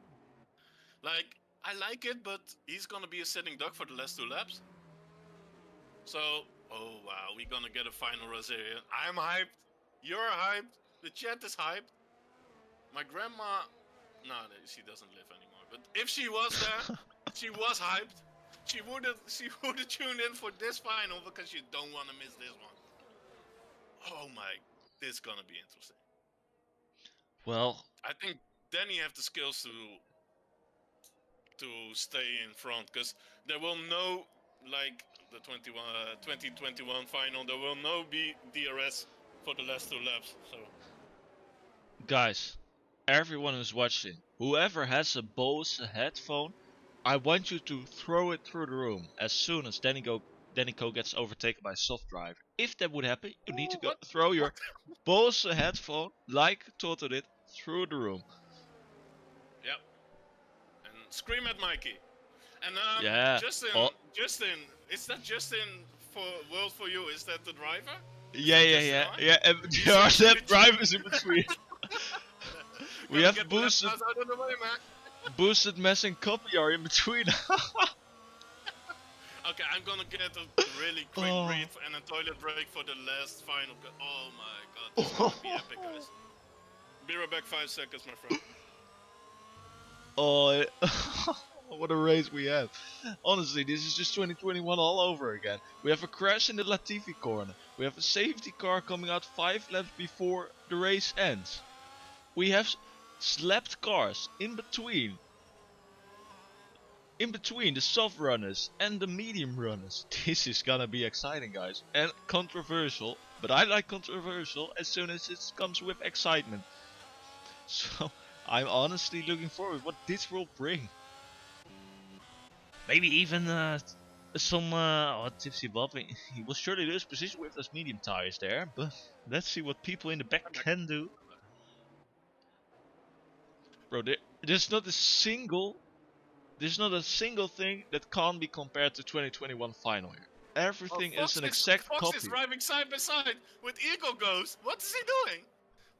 Like, I like it, but he's gonna be a sitting duck for the last 2 laps. So, oh wow, we're gonna get a final Rosarian. I'm hyped. You're hyped. The chat is hyped. My grandma, no, she doesn't live anymore. But if she was there, she was hyped. She would have tuned in for this final because you don't want to miss this one. Oh my, this is gonna be interesting. Well, I think Danny have the skills to stay in front because there will no, like the 2021 final, there will no be DRS for the last 2 laps. So, guys, everyone who's watching, whoever has a Bose headphone, I want you to throw it through the room as soon as Danny Co gets overtaken by a soft driver. If that would happen, you need to throw your Bose headphone, like Toto did, through the room. Yep. And scream at Mikey. And Justin, is that Justin for World for You? Is that the driver? Yeah. And there are some drivers in between. We have boosted. Boosted Mess and Copy are in between. Okay, I'm gonna get a really quick Oh. breathe and a toilet break for the last final. Oh my god, this is gonna be epic, guys. Be right back, 5 seconds, my friend. Oh, what a race we have. Honestly, this is just 2021 all over again. We have a crash in the Latifi corner. We have a safety car coming out 5 laps before the race ends. We have slapped cars in between the soft runners and the medium runners. This is gonna be exciting, guys. And controversial, but I like controversial as soon as it comes with excitement. So, I'm honestly looking forward what this will bring. Maybe even some Tipsy Bob. He will surely lose position with those medium tires there, but let's see what people in the back can do. Bro, there's not a single thing that can't be compared to 2021 final here. Everything is an exact Fox copy. is driving side by side with Eagle Ghost. What is he doing?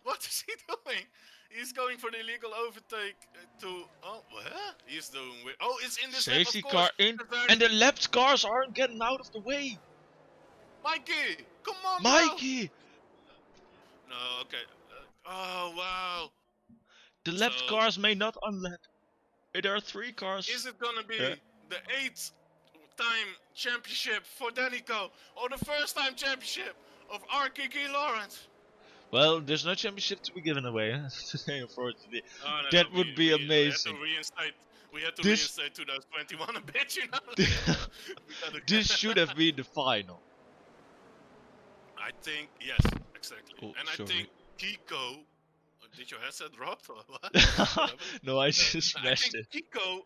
What is he doing? He's going for the illegal overtake to. Oh, what? He's doing. Oh, it's in this Safety lap, of car course, in, and the lapped cars aren't getting out of the way. Mikey, come on, Mikey! Bro. No, okay. Oh wow. The lapped cars may not unlap. There are 3 cars. Is it gonna be the 8th time championship for Danico or the first time championship of RKK Lawrence? Well, there's no championship to be given away today, unfortunately. Oh, no, That would be amazing. We had to reinstate 2021 a bit, you know? This should have been the final. I think, yes, exactly. Oh, and sorry. I think Kiko... Did your headset drop or what? No, I just smashed it. Kiko,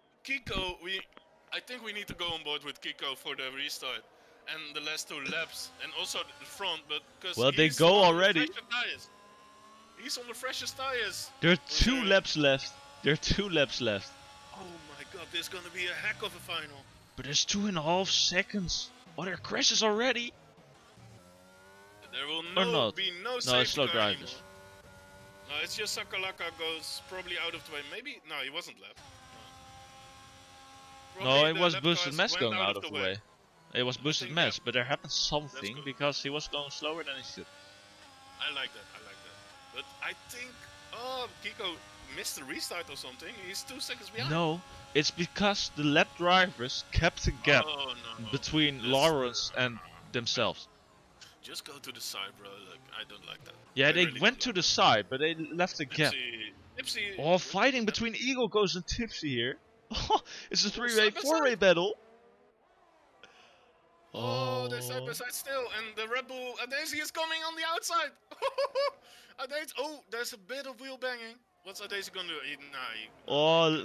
I think we need to go on board with Kiko for the restart. And the last 2 laps, and also the front, but because they go already. He's on the freshest tires. There are 2 laps left. Oh my god, this is gonna be a heck of a final. But there's 2.5 seconds. Oh, there are crashes already. There will be no safety it's slow car drivers. anymore. No, it's just Sakalaka goes probably out of the way. Maybe no, he wasn't left. No, it was Boosted Mess going out of the way. It was Boosted Mess, but there happened something because he was going slower than he should. I like that. But I think, Kiko missed the restart or something. He's 2 seconds behind. No, it's because the lap drivers kept a gap between Lawrence and themselves. Just go to the side, bro. Look, I don't like that. Yeah, they really went to the side, but they left a gap. Tipsy. Oh, fighting between Eagle Ghost and Tipsy here. It's a 3-way, 4-way battle. Oh, they're side by side still, and the Red Bull Adaisi is coming on the outside. There's a bit of wheel banging. What's Adaisi gonna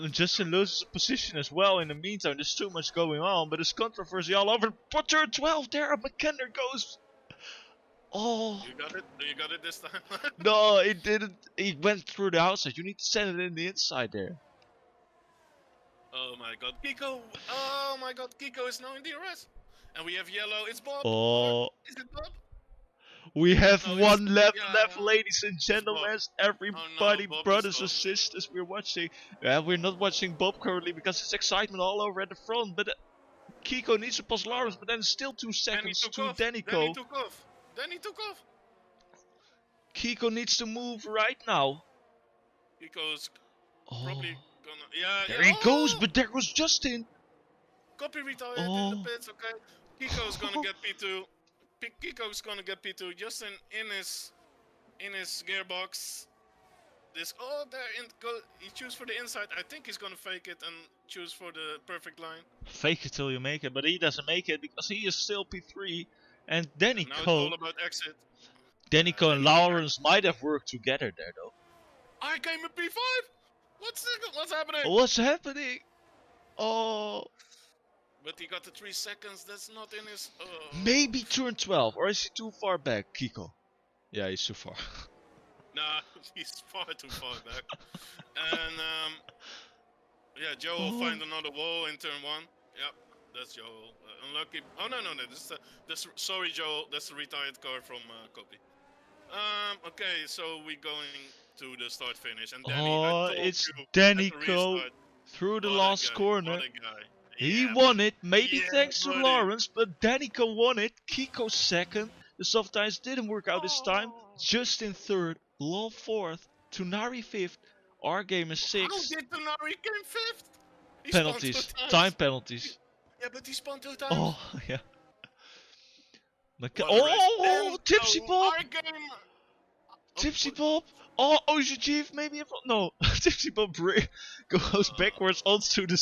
do? Justin loses position as well in the meantime. There's too much going on, but there's controversy all over. But turn 12 there, McKenna goes. Oh. You got it? You got it this time? No, he didn't. He went through the outside. You need to send it in the inside there. Oh my god, Kiko! Oh my god, Kiko is now in DRS. And we have yellow, it's Bob. Oh. Is it Bob? We have one left, ladies and gentlemen. Everybody, brothers and sisters, we're watching. We're not watching Bob currently because it's excitement all over at the front. But Kiko needs to pass Lawrence, but then still 2 seconds to Danico. Then he took off. Kiko needs to move right now. Kiko's probably gonna. There he goes, but there goes Justin. Copy retired in the pits, okay. Kiko's gonna get P2. Kiko's gonna get P2. Justin in his gearbox. He choose for the inside. I think he's gonna fake it and choose for the perfect line. Fake it till you make it, but he doesn't make it because he is still P3. And Now it's all about exit. Danico and Lawrence might have worked together there though. I came in P5. What's happening? What's happening? Oh. But he got the 3 seconds. That's not in his. Maybe turn 12, or is he too far back, Kiko? Yeah, he's too far. Nah, he's far too far back. And Joe will find another wall in turn 1. Yep, that's Joel. Unlucky. Oh no, sorry, Joel. That's the retired car from Copy. Okay, so we're going to the start finish, and Danny, it's Danico through the What a last guy. What corner. a guy. He Yeah, won buddy. it, maybe Yeah, thanks to buddy. Lawrence, but Danica won it. Kiko second. The soft tires didn't work out this time. Justin third. Law fourth. Tunari fifth. Our game is How sixth. did Denari came fifth? He spawned two Penalties. Time times. penalties. Yeah, but he spawned two Oh, times. yeah. What a race. Oh, And Tipsy Pop. our game. Oh, Tipsy what? Pop. Oh, Ocean Chief maybe in front. No, Tipsy Pop goes backwards onto the.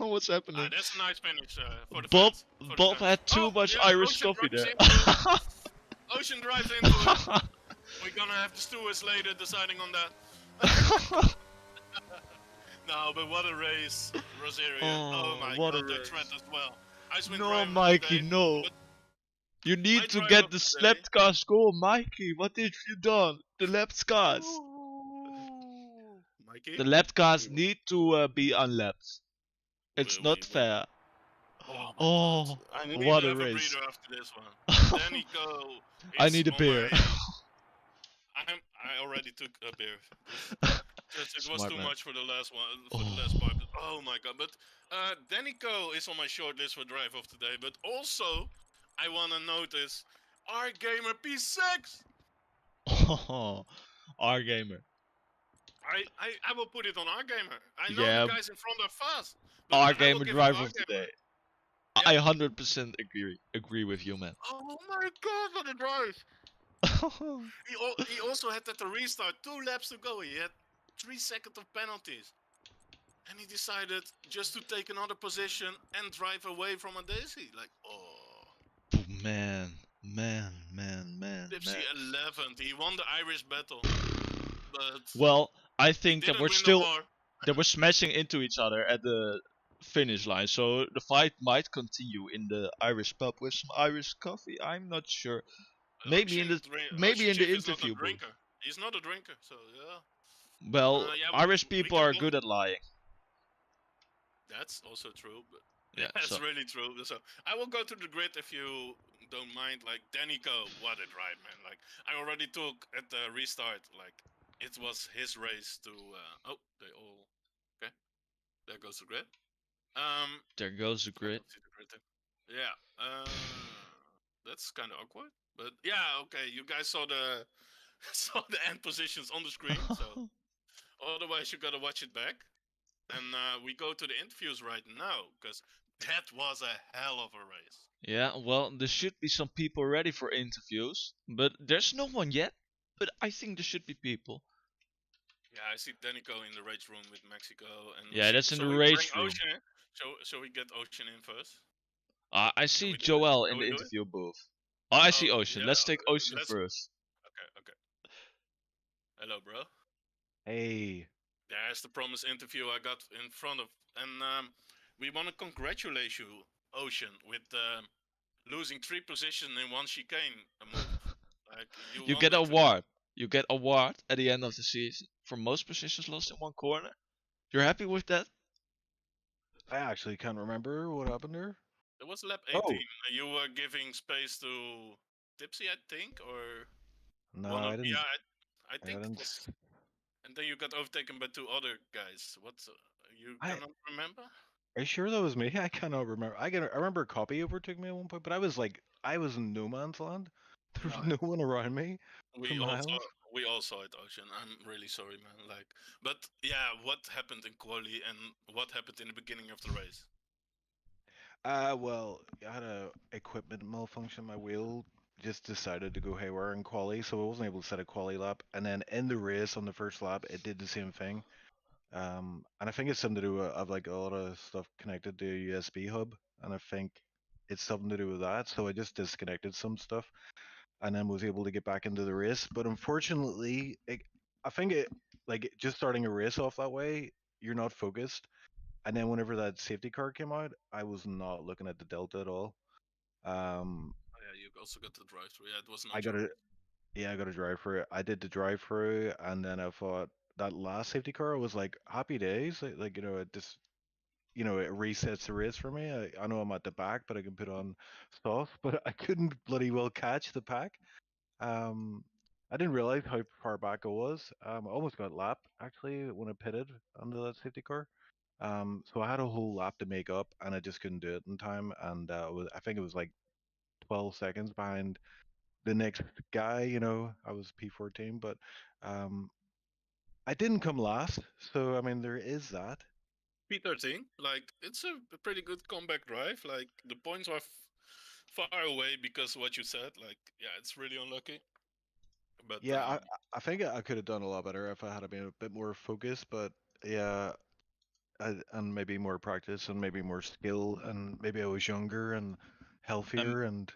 Oh, what's happening? That's a nice finish for the Bob fans. For the Bob fans. had too Oh, much yeah, Irish Ocean coffee drives there. into it. Ocean drives into it. We're gonna have the stewards later deciding on that. No, but what a race, Rosario. Oh, my what a god, the race. threat as well. Icewind No, driver Mikey, today, no. but You my need to driver get of the the day. slept car score, Mikey. What did you done? The left cars. Mikey? The left cars need to be unlapped. It's We, not we, we, fair. oh my Oh, god. I need what to a have a race. breather after this one. Danico I is need a on beer. my... I already took a beer. It was Smart too man. much for the last one, for the last part. But, oh my god! But Danico is on my short list for drive of today. But also, I wanna notice our gamer P6. Our gamer. I will put it on our gamer. I know Yeah, the guys in front are fast, but our I will gamer give it to driver our of the gamer. day. Yeah. I 100% agree with you, man. Oh my god, what a drive! He also had at the restart 2 laps to go. He had 3 seconds of penalties. And he decided just to take another position and drive away from a daisy. Like, oh. man. Tipsy 11th. He won the Irish battle. But Well, I he think that didn't we're win the still war. they were smashing into each other at the finish line, so the fight might continue in the Irish pub with some Irish coffee. I'm not sure. Maybe in Ocean the Chief is not a interview booth. drinker. He's not a drinker, so yeah. Well, Yeah, Irish we people can are go. good at lying. That's also true, but Yeah, that's so really true. So I will go to the grid if you don't mind. Like Danico, what a drive, man! Like I already took at the restart. Like it was his race to. Oh, they all. Okay, there goes the grid. there goes the I grid. don't see the grid there. Yeah. That's kind of awkward, but yeah. Okay, you guys saw the saw the end positions on the screen. So otherwise, you gotta watch it back. And we go to the interviews right now, because that was a hell of a race. Yeah, well, there should be some people ready for interviews, but there's no one yet. But I think there should be people. Yeah, I see Danico in the race room with Mexico, and Yeah, that's in the so we bring race room. Ocean in. So we get Ocean in first. I Can see we do it? Joel Can in we the do it? interview booth. Oh, I see Oh Ocean. yeah. Let's take Ocean Let's. first. Okay. Hello, bro. Hey. There's the promised interview I got in front of, and we want to congratulate you, Ocean, with losing 3 positions in one chicane move. Like You won get that a today. award. You get award at the end of the season for most positions lost in one corner. You're happy with that? I actually can't remember what happened there. It was lap 18. Oh. You were giving space to Tipsy, I think, or No, one of I didn't. yeah, I I think it didn't. was. And then you got overtaken by 2 other guys. What? You I cannot remember? Are you sure that was me? I cannot remember. I remember Copy overtook me at one point, but I was in no man's land. There was No, no one around me for we all saw miles. we all saw it, Ocean. I'm really sorry, man. Like, but yeah, what happened in quali and what happened in the beginning of the race? Well, I had a equipment malfunction. My wheel just decided to go haywire in quali, so I wasn't able to set a quali lap. And then in the race on the first lap, it did the same thing. And I think it's something to do with I've like a lot of stuff connected to a USB hub, and I think it's something to do with that. So I just disconnected some stuff, and then was able to get back into the race. But unfortunately, I think it like just starting a race off that way, you're not focused. And then whenever that safety car came out, I was not looking at the delta at all. Um, Oh, yeah, you also got the drive-through. Yeah, it was I not got your a race. Yeah, I got a drive through it. I did the drive through, and then I thought that last safety car was like happy days. Like it just it resets the race for me. I know I'm at the back, but I can put on stuff. But I couldn't bloody well catch the pack. Um, I didn't realize how far back I was. I almost got lapped actually when I pitted under that safety car. So I had a whole lap to make up, and I just couldn't do it in time. And I think it was like 12 seconds behind the next guy. I was P14, but um, I didn't come last. So I mean, there is that. P13, like it's a pretty good comeback drive. Like the points are far away because of what you said. Like yeah, it's really unlucky. But Yeah, I think I could have done a lot better if I had been a bit more focused. But yeah, and maybe more practice and maybe more skill, and maybe I was younger and And healthier, and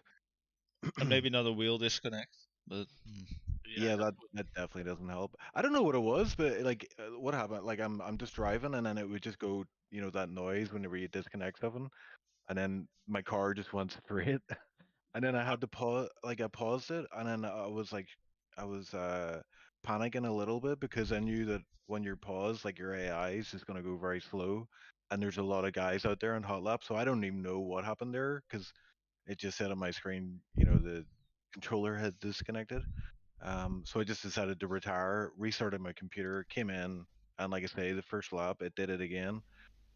maybe another wheel disconnect. But yeah, yeah, that that definitely doesn't help. I don't know what it was, but like what happened? Like I'm just driving, and then it would just go, that noise whenever you disconnect something, and then my car just went straight. And then I had to pause, like I paused it, and then I was panicking a little bit because I knew that when you're paused, like your AI is just gonna go very slow, and there's a lot of guys out there in hot lap, so I don't even know what happened there because it just said on my screen, the controller had disconnected. So I just decided to retire, restarted my computer, came in, and like I say, the first lap it did it again,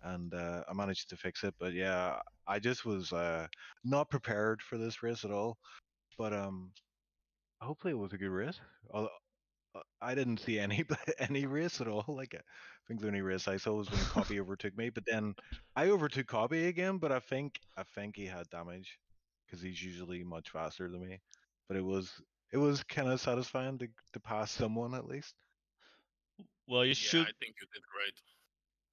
and I managed to fix it. But yeah, I just was not prepared for this race at all. But hopefully it was a good race. I didn't see any any race at all. Like I think the only race I saw was when Copy overtook me. But then I overtook Copy again. But I think he had damage because he's usually much faster than me. But it was kind of satisfying to pass someone at least. well, you yeah, should I think you did great.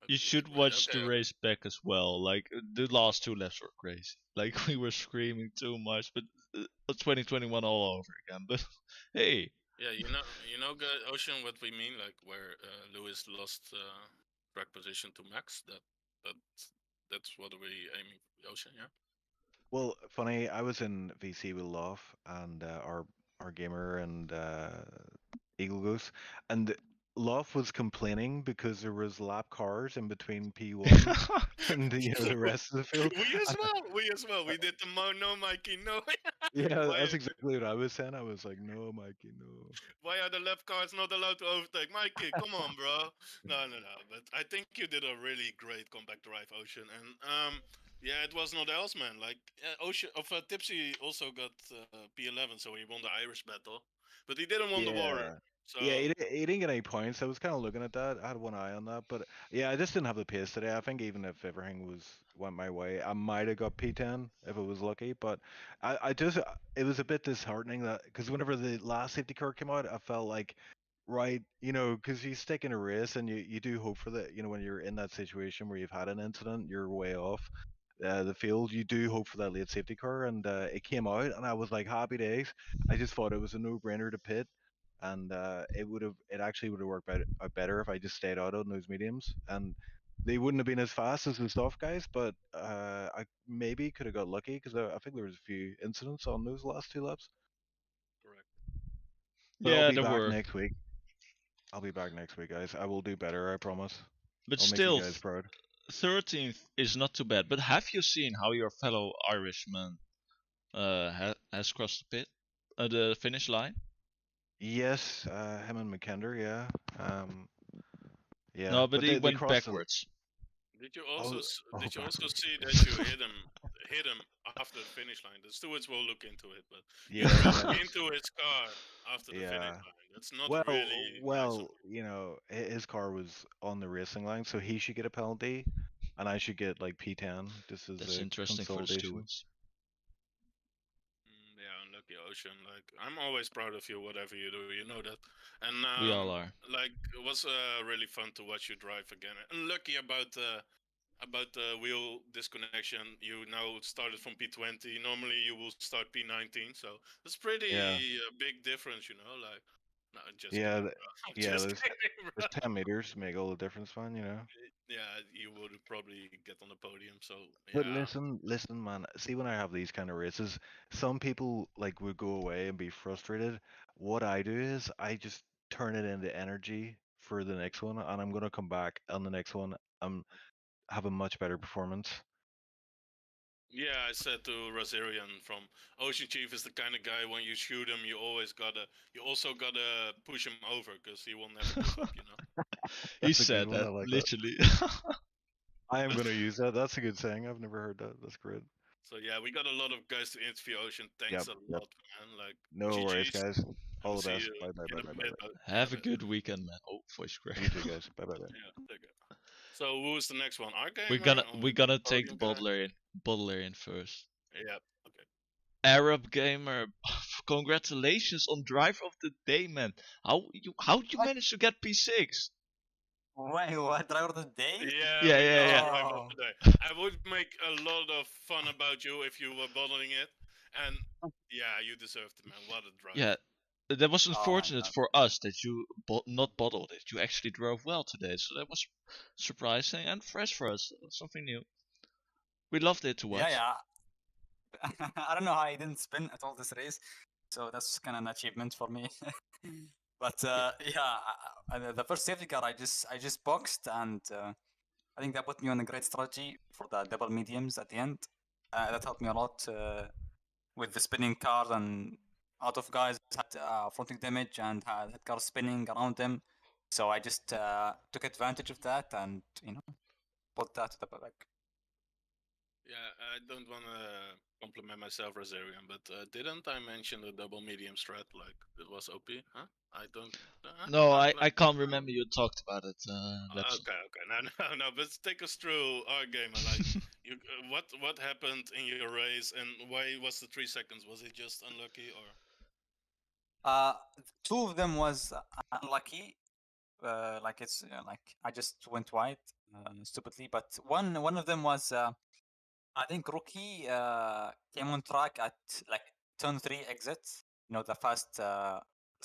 I you think you did should great. watch Okay, the race back as well. Like the last two laps were crazy. Like we were screaming too much, but 2021 all over again. But hey, yeah, guys, Ocean, what we mean, like where Lewis lost track position to Max. That that's what we aiming for, Ocean. Yeah. Well, funny, I was in VC with Love and our gamer and Eagle Goose, and Love was complaining because there was lap cars in between P1 and the rest of the field. We as And, well. We as well. We did the no Mikey no. yeah, why that's exactly what I was saying. I was like, no, Mikey, no. why are the left cars not allowed to overtake Mikey? Come on, bro. No. But I think you did a really great comeback drive, Ocean, and yeah, it was not else, man. Like Ocean of Tipsy also got P11, so he won the Irish battle, but he didn't win the Warrior. Yeah. So Yeah, he didn't get any points. I was kind of looking at that. I had one eye on that, but yeah, I just didn't have the pace today. I think even if everything went my way, I might have got P10 if I was lucky. But I just it was a bit disheartening that because whenever the last safety car came out, I felt like right, because you stick in a race and you do hope for that. When you're in that situation where you've had an incident, you're way off the field. You do hope for that late safety car, and it came out, and I was like happy days. I just thought it was a no-brainer to pit, and it actually would have worked better if I just stayed out on those mediums, and they wouldn't have been as fast as the soft guys, but I maybe could have got lucky because I think there was a few incidents on those last two laps. correct. But I'll yeah, be there back were. next week. I'll be back next week, guys. I will do better, I promise. But I'll make you still, guys proud. 13th is not too bad. But have you seen how your fellow Irishman has crossed the finish line? Yes, him and McKender, yeah. Yeah, No, but but he they went crossed the. backwards. Oh, Did you also backwards. see that you hit him after the finish line? The stewards will look into it, but you Yeah, drove yeah, into his car after the finish yeah. line. That's not Well, really nice of well, his car was on the racing line, so he should get a penalty, and I should get like P10 just as That's a interesting for the consolidation. stewards. Yeah, unlucky Ocean. Like I'm always proud of you, whatever you do. You know that. And We all are. like it was really fun to watch you drive again. Unlucky about the wheel disconnection. You now started from P20. Normally you will start P19, so it's Yeah, pretty big difference, Like, no, just yeah, kidding, bro. I'm yeah. just There's kidding, there's bro. 10 meters to make all the difference, man. Yeah, you would probably get on the podium. So But yeah, listen, man. See, when I have these kind of races, some people like would go away and be frustrated. What I do is I just turn it into energy for the next one, and I'm gonna come back on the next one and have a much better performance. yeah. I said to Rosarian from Ocean Chief is the kind of guy when you shoot him, you also gotta push him over because he will never give up. He That's a good said one. I that like that. literally. I am gonna use that. That's a good saying. I've never heard that. That's great. So yeah, we got a lot of guys to interview. Ocean, thanks Yep. a Yep. lot, man. Like No worries, GG's, guys. and All we'll the see best. you Bye bye in bye a bye bye bit. bye. Have a good weekend, man. Oh, voice crack. You too, guys. Bye bye bye. Yeah, there you go. So who's the next one? Our We're gamer gonna or we're the gonna take the podium guy? bottler in first. Yeah. Okay. Arab gamer, congratulations on driver of the day, man. How'd you What? manage to get P6? Wait, what? Driver of the day? Yeah, Yeah, we yeah, made yeah. you driver of Oh. the day. I would make a lot of fun about you if you were bottling it, and yeah, you deserved it, man. What a drive! Yeah, that was Oh my unfortunate god. for us that you not bottled it. You actually drove well today, so that was surprising and fresh for us. Something new. We loved it to Yeah, watch. yeah. I don't know how I didn't spin at all this race, so that's kind of an achievement for me. But yeah, the first safety car I just boxed, and I think that put me on a great strategy for the double mediums at the end. That helped me a lot with the spinning cars, and a lot of guys had fronting damage and had cars spinning around them. So I just took advantage of that and put that to the back. Yeah, I don't want to compliment myself, Rosarian, but didn't I mention the double medium strat? Like it was OP, huh? I don't. No, Not I like. can't remember you talked about it. That's Okay, okay, no, but take us through our game. Like, you, what happened in your race, and why was the 3 seconds? Was it just unlucky, or? Uh, Two of them was unlucky. Like it's like I just went wide stupidly, but one of them was I think Rookie came on track at like turn 3 exit. You know, the fast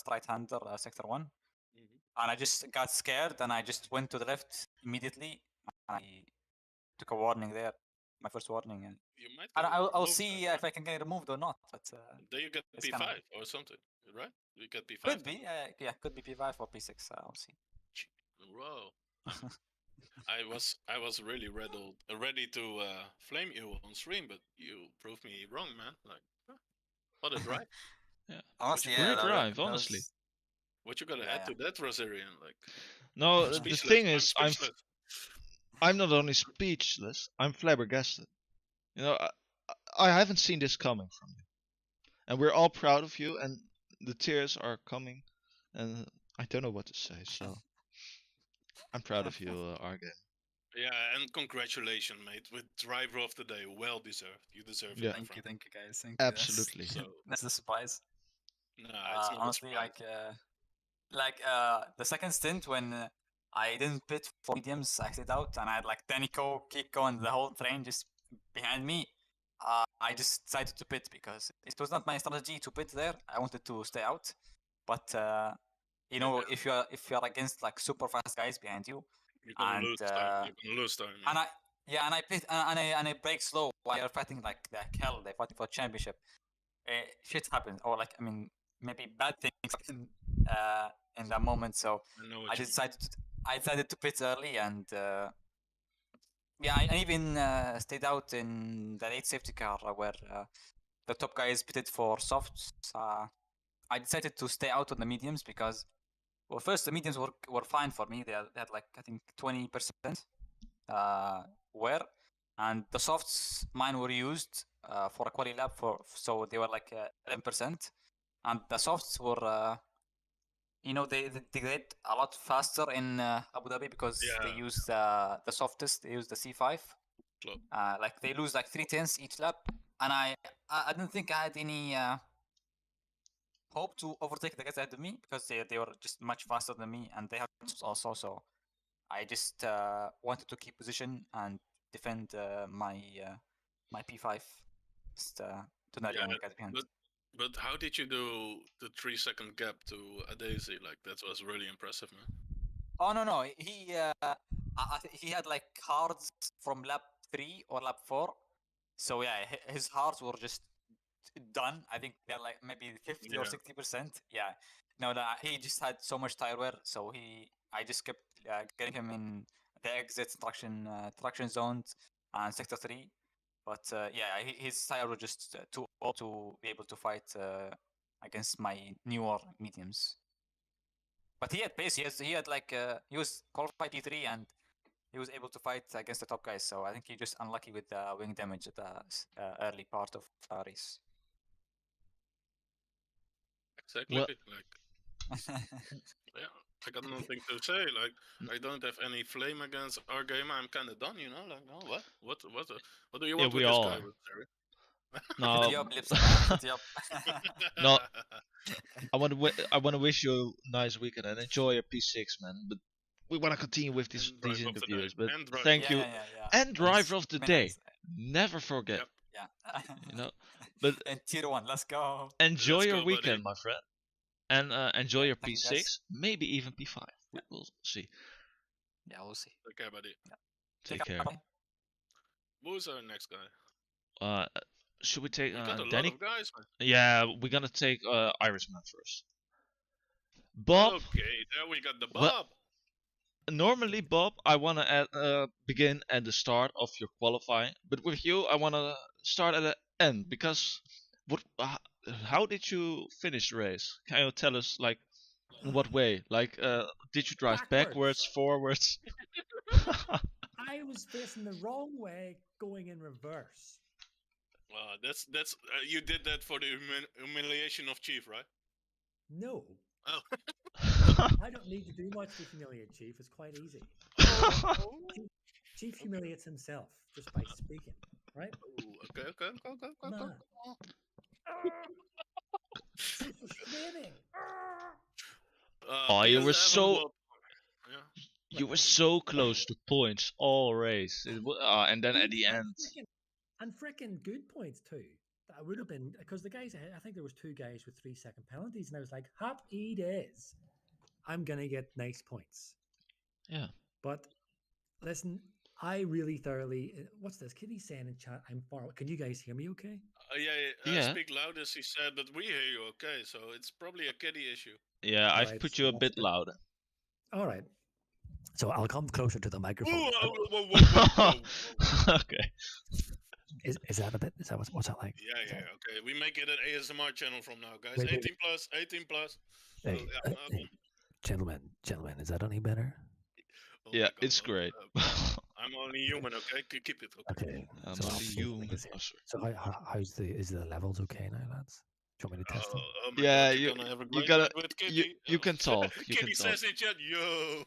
right hander sector 1. And I just got scared and I just went to the left immediately. I took a warning there, my first warning, and You might I get I'll removed see then, if right? I can get removed or not. But Then you get it's P5 kind of or something, right? You get P5. could then. be, yeah, could be P5 or P6. I'll see. Whoa. I was really ready to flame you on stream, but you proved me wrong, man. Like, huh, what a drive! yeah. Honestly, you yeah, Great drive, that honestly. was, What you gotta add yeah. to that, Rosarian? Like, No, I'm the speechless. thing I'm is, speechless. I'm not only speechless, I'm flabbergasted. You know, I haven't seen this coming from you, and we're all proud of you. And the tears are coming, and I don't know what to say. So I'm proud of you, Argen. Yeah, and congratulations, mate, with driver of the day. Well deserved. You deserve it, Yeah. my friend. Thank you, guys. Thank you. Absolutely. So, That's the surprise. nah, it's not a Honestly, surprise. like the second stint when I didn't pit for mediums, I stayed out and I had like Danico, Kiko, and the whole train just behind me. I just decided to pit because it was not my strategy to pit there. I wanted to stay out, but you know, if you're against like super fast guys behind you, You're gonna and lose time. You're gonna lose time. and I pit and I break slow while you're fighting like hell. They're fighting for championship. Shit happens, or like I mean, maybe bad things happen in that moment. So I know what I you mean. decided to pit early, and yeah, I even stayed out in the late safety car where the top guys pitted for softs. I decided to stay out on the mediums because, well, first the mediums were fine for me. They had like I think 20% wear, and the softs mine were used for a quali lap so they were like 11%, and the softs were you know they degrade a lot faster in Abu Dhabi because they Yeah. use the softest. They use the C5. Klopt. Like they lose like 3/10 each lap, and I didn't think I had any hope to overtake the guys ahead of me because they were just much faster than me, and they had also. So I just wanted to keep position and defend my my P5 just to not Yeah, get guys behind. But how did you do the 3 second gap to a Daisy? Like that was really impressive, man. Oh no, he had like cards from lap 3 or lap 4. So yeah, his cards were just done. I think they're like maybe 50 or 60%. Yeah, no, he just had so much tire wear, so I just kept getting him in the exit traction zones and sector 3. But yeah, his tire was just too old to be able to fight against my newer mediums. But he had pace. He had like he was qualified P3 and he was able to fight against the top guys. So I think he just unlucky with the wing damage at the early part of the race. Exactly. Well- Like, yeah, I got nothing to say. Like, I don't have any flame against our game. I'm kind of done, you know. Like, no, what do you want we with this all guy? are. Terry? No, Fit you up, Lipstream. Fit you up. No. I want to wish you a nice weekend and enjoy your P6, man. But we want to continue with these And drive of the interviews. day. But And drive thank of you. the day. Yeah. And driver of the day. Never forget. Yep. Yeah. You know. But And tier 1, let's go. enjoy Let's your go, buddy. weekend, my friend. And enjoy Yeah, your thank you, P6, guys. maybe even P5. We'll see. Yeah, we'll see. Okay, buddy. Take care. Bye. Who's our next guy? Should we take We got a lot Danny? of guys, man. Yeah, we're gonna take Irishman first. Bob. Okay, there we got the Bob. Well, normally, Bob, I wanna begin at the start of your qualifying, but with you, I wanna start at the end because how did you finish the race? Can you tell us, like, in what way? Like, did you drive backwards, forwards? I was facing the wrong way, going in reverse. That's you did that for the humiliation of Chief, right? No, Oh, I don't need to do much to humiliate Chief. It's quite easy. Chief humiliates himself just by speaking, right? okay. Man. Chief was screaming. Oh, you PS7 were so- will- Yeah. You were so close to points all race, and then at the end, And frickin' good points too. That would have been because the guys ahead, I think there was 2 guys with 3-second penalties, and I was like, happy days. I'm gonna get nice points. yeah. But listen, I really thoroughly. What's this? Kitty saying in chat? I'm far. Can you guys hear me? Okay. Yeah. Speak loud, as he said, but we hear you okay, so it's probably a kitty issue. Yeah, I've Right, put so you a that's bit good. louder. All right. So I'll come closer to the microphone. Whoa. Okay. Is that a bit? Is that what's that like? Yeah, okay. We make it an ASMR channel from now, guys. Wait. 18 plus. Hey, So, yeah, hey, gentlemen, is that any better? oh Yeah, my God, it's no, great. I'm only human, okay? Keep it. Okay. I'm so I'll only see if I human. can see it. Oh, sorry. So how's the levels okay now, lads? Do you want me to test them? Oh my Yeah, God, you- gonna have a you great gotta- night with you Kitty. can talk, you Kitty can says in chat, yo.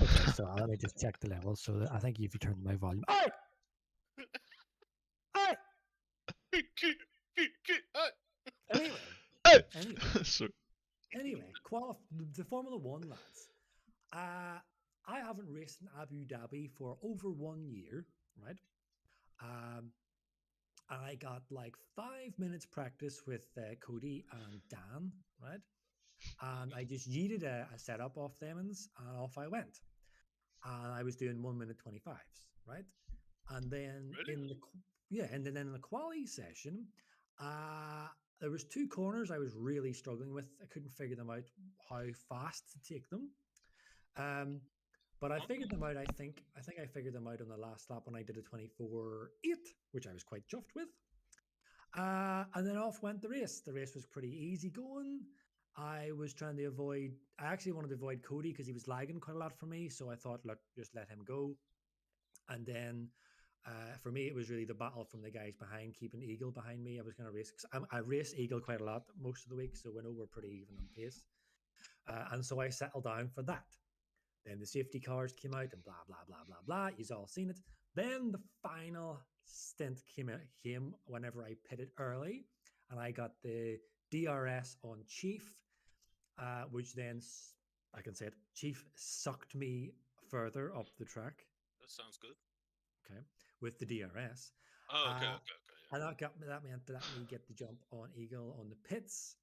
Okay, so let me just check the levels. So I think if you turn my volume, hey, anyway, Hey! anyway. Sorry. Anyway, the Formula One lads. I haven't raced in Abu Dhabi for over 1 year, right? I got like 5 minutes practice with Cody and Dan, right? And I just yeeted a setup off them and off I went. And I was doing 1 minute 25s, right? And then Really? and then in the quali session, there was 2 corners I was really struggling with. I couldn't figure them out how fast to take them. But I figured them out. I think I figured them out on the last lap when I did a 24.8, which I was quite chuffed with. And then off went the race. The race was pretty easy going. I was trying to avoid. I actually wanted to avoid Cody because he was lagging quite a lot for me. So I thought, look, just let him go. And then for me, it was really the battle from the guys behind, keeping Eagle behind me. I was going to race. I race Eagle quite a lot most of the week, so we know we're pretty even on pace. And so I settled down for that. Then the safety cars came out and blah, blah, blah, blah, blah. You've all seen it. Then the final stint came whenever I pitted early and I got the DRS on Chief, which then, I can say it, Chief sucked me further up the track. That sounds good. Okay, with the DRS. Oh, okay. And that meant that me get the jump on Eagle on the pits.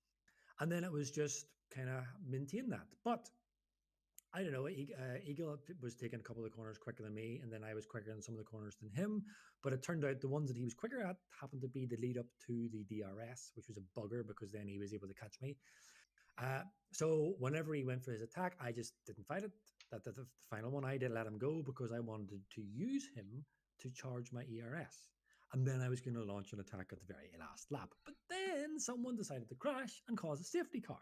And then it was just kind of maintain that. But I don't know, Eagle was taking a couple of corners quicker than me, and then I was quicker in some of the corners than him. But it turned out the ones that he was quicker at happened to be the lead up to the DRS, which was a bugger because then he was able to catch me. So whenever he went for his attack, I just didn't fight it. The final one, I did let him go because I wanted to use him to charge my ERS. And then I was going to launch an attack at the very last lap. But then someone decided to crash and cause a safety car.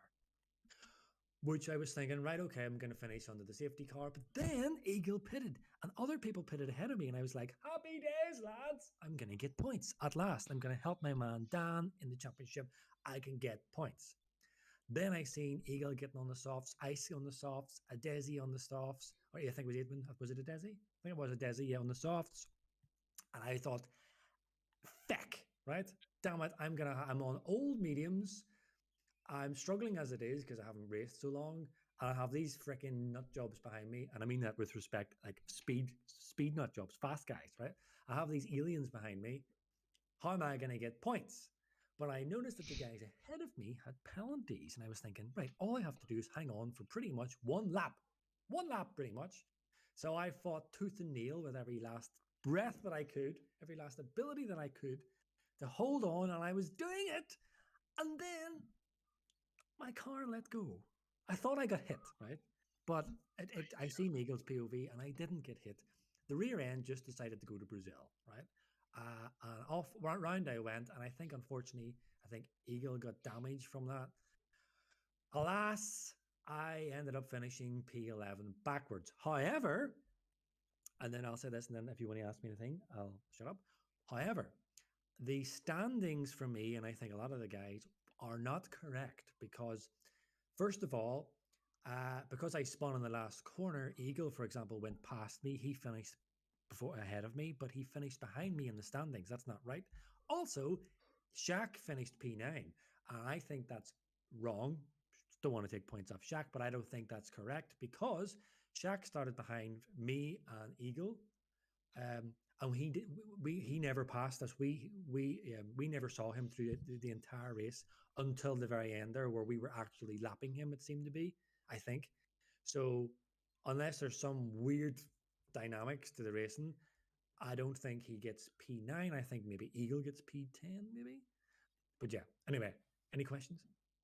which I was thinking, right, okay, I'm going to finish under the safety car. But then Eagle pitted and other people pitted ahead of me. And I was like, happy days, lads. I'm going to get points at last. I'm going to help my man Dan in the championship. I can get points. Then I seen Eagle getting on the softs, Icy on the softs, a Desi on the softs. Or I think it was Edmund. Was it a Desi? I think it was a Desi, yeah, on the softs. And I thought, feck, right? Damn it, I'm on old mediums. I'm struggling as it is because I haven't raced so long. And I have these freaking nut jobs behind me. And I mean that with respect, like speed nut jobs, fast guys, right? I have these aliens behind me. How am I going to get points? But I noticed that the guys ahead of me had penalties. And I was thinking, right, all I have to do is hang on for pretty much one lap. One lap, pretty much. So I fought tooth and nail with every last breath that I could, every last ability that I could to hold on. And I was doing it. And then my car let go. I thought I got hit, right? But I seen Eagle's POV and I didn't get hit. The rear end just decided to go to Brazil, right? And off round I went, and I think unfortunately, I think Eagle got damaged from that. Alas, I ended up finishing P11 backwards. However, and then I'll say this, and then if you want to ask me anything, I'll shut up. However, the standings for me, and I think a lot of the guys, are not correct because, first of all, because I spun in the last corner, Eagle, for example, went past me. He finished ahead of me, but he finished behind me in the standings. That's not right. Also, Shaq finished P9, and I think that's wrong. Don't want to take points off Shaq, but I don't think that's correct because Shaq started behind me and Eagle, and he never passed us. We never saw him through the entire race until the very end there, where we were actually lapping him. It seemed to be, I think. So unless there's some weird dynamics to the racing, I don't think he gets P9. I think maybe Eagle gets P10, maybe. But yeah. Anyway, any questions?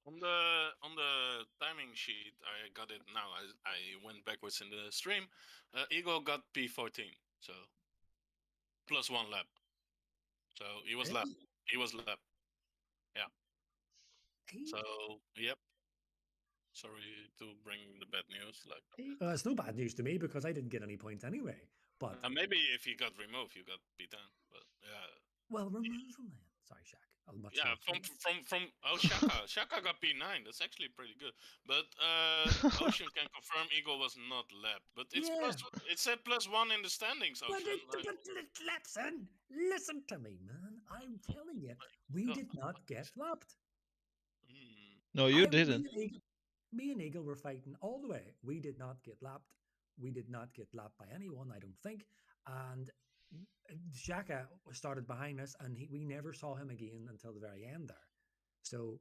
On the timing sheet, I got it now. I went backwards in the stream. Eagle got P14, so plus 1 lap. So he was lap. He was lap. Yeah. So yep. Sorry to bring the bad news. Like it's no bad news to me because I didn't get any points anyway. But maybe if you got removed, you got P10. But yeah. Well, remove him then. Sorry, Shaq. Yeah, from Shaka got P9. That's actually pretty good. But Ocean can confirm Eagle was not lap. But it's it said +1 in the standings. Ocean. Listen to me, man. I'm telling you, we did not get lapped. No, you didn't. Me and Eagle were fighting all the way. We did not get lapped. We did not get lapped by anyone, I don't think. And Shaka started behind us, and we never saw him again until the very end there. So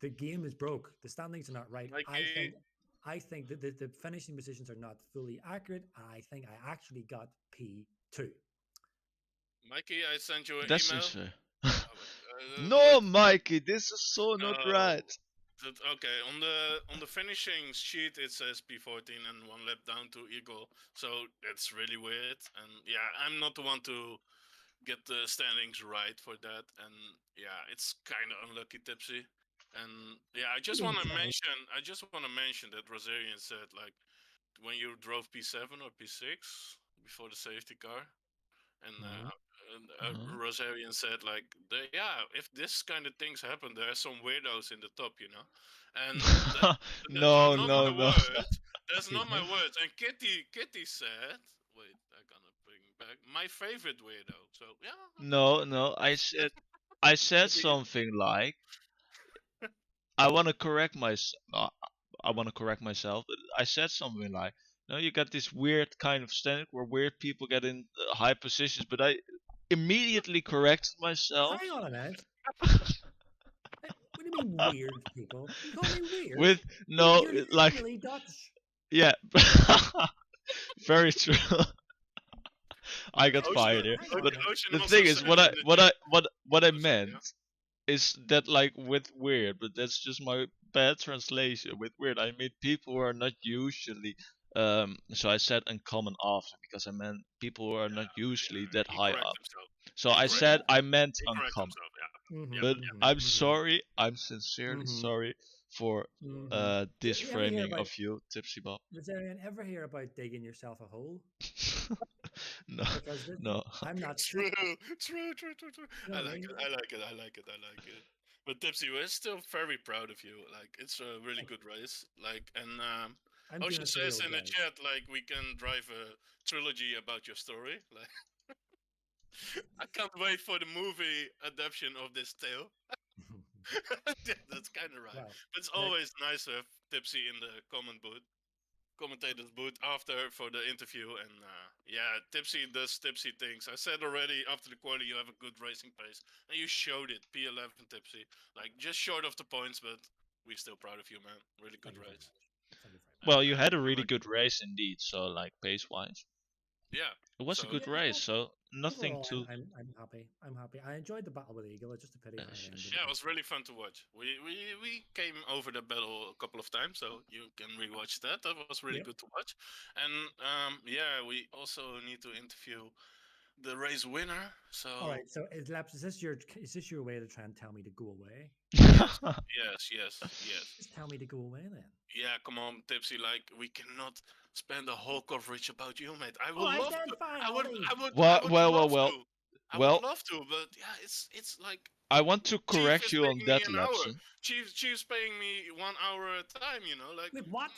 the game is broke. The standings are not right. I think that the finishing positions are not fully accurate. I think I actually got P2. Mikey, I sent you an That's email. unfair. No, Mikey, this is so not right. Okay, on the finishing sheet it says P14 and 1 lap down to Eagle, so it's really weird. And yeah, I'm not the one to get the standings right for that. And yeah, it's kind of unlucky, Tipsy. And yeah, I just want to mention that Rosarian said, like, when you drove P7 or P6 before the safety car, and Rosarian said, like, if this kind of things happen, there are some weirdos in the top, you know. And no. That's not my words. And Kitty said, wait, I'm gonna bring back my favorite weirdo. So yeah. No. I said something like, I want to correct myself. I said something like, no, you got this weird kind of standard where weird people get in high positions, but I immediately corrected myself. Hang on a minute. What do you mean weird people? You call me weird? You're like really Dutch. Yeah, very true. I got fired here. But the thing is, what I meant is that, like, with weird, but that's just my bad translation. With weird, I mean people who are not usually. So I said uncommon often because I meant people who are not usually that high up. So I said I meant uncommon. But I'm sorry. I'm sincerely Mhm. sorry for You this ever hear framing about of you, Tipsy Bob. Rosarian? Ever hear about digging yourself a hole? No, Because no. I'm not True, stupid. true. You know I what I like mean? it. I like it. I like it. I like it. But Tipsy, we're still very proud of you. Like, it's a really Thank good race. Like, and I'm doing Ocean it for real, says in the guys. chat, like, we can drive a trilogy about your story. Like, I can't wait for the movie adaptation of this tale. Yeah, that's kind of right. Well, But it's like, always nice to have Tipsy in the commentator's booth after for the interview. And yeah, Tipsy does Tipsy things. I said already after the quarter, you have a good racing pace, and you showed it. P11 Tipsy, like just short of the points, but we're still proud of you, man. Really good thank you very race. much. Thank you very much. Well, you had a I really like good race indeed. So like pace wise, Yeah. it was So a good Yeah, race. So nothing overall, to. I'm happy. I'm happy. I enjoyed the battle with Eagle. It's just a pity how it ended. yeah, it was really fun to watch. We came over the battle a couple of times, so you can rewatch that. That was really Yep. good to watch. And yeah, we also need to interview the race winner. So All right. So, is this your way to try and tell me to go away? yes. Just tell me to go away then. Yeah, come on, Tipsy. Like we cannot spend a whole coverage about you, mate. I All would right, love then to. fine. I I'll would. leave. Well, well, well, love well, to. I would well. love to, but yeah, it's like I want to Chief correct is you on paying me that, an hour. Lapson. Chief's paying me 1 hour at a time. You know, like Wait, what?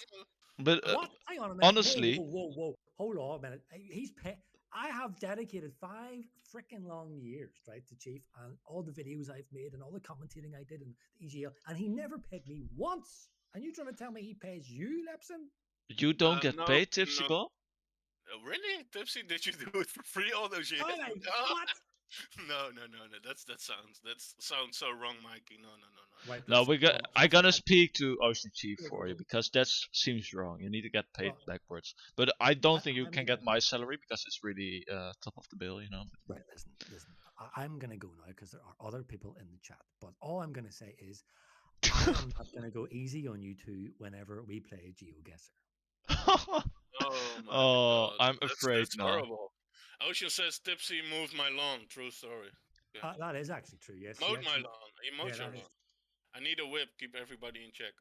But What? Hang on a minute. honestly, Whoa. Hold on a minute. He's pay. I have dedicated 5 freaking long years, right, to Chief and all the videos I've made and all the commentating I did in the EGL, and he never paid me once. And you trying to tell me he pays you, Lepson? you don't get no, paid, Tipsy no. Bob. Really, Tipsy? Did you do it for free all those years? Oh my, what? No. That sounds so wrong, Mikey. No. Right, No, listen, well, I listen, gonna speak to Ocean Chief look, for you because that seems wrong. You need to get paid well, backwards. But I don't think you I'm can gonna get my salary because it's really top of the bill, you know. right. Listen. I'm gonna go now because there are other people in the chat. But all I'm gonna say is, I am not gonna go easy on you two whenever we play GeoGuessr. Oh my Oh, god, I'm afraid that's no. horrible. Ocean says Tipsy moved my lawn. True story. Yeah. That is actually true. Yes, Mowed yes. my lawn. Yeah, Emotional that is. lawn. I need a whip. Keep everybody in check.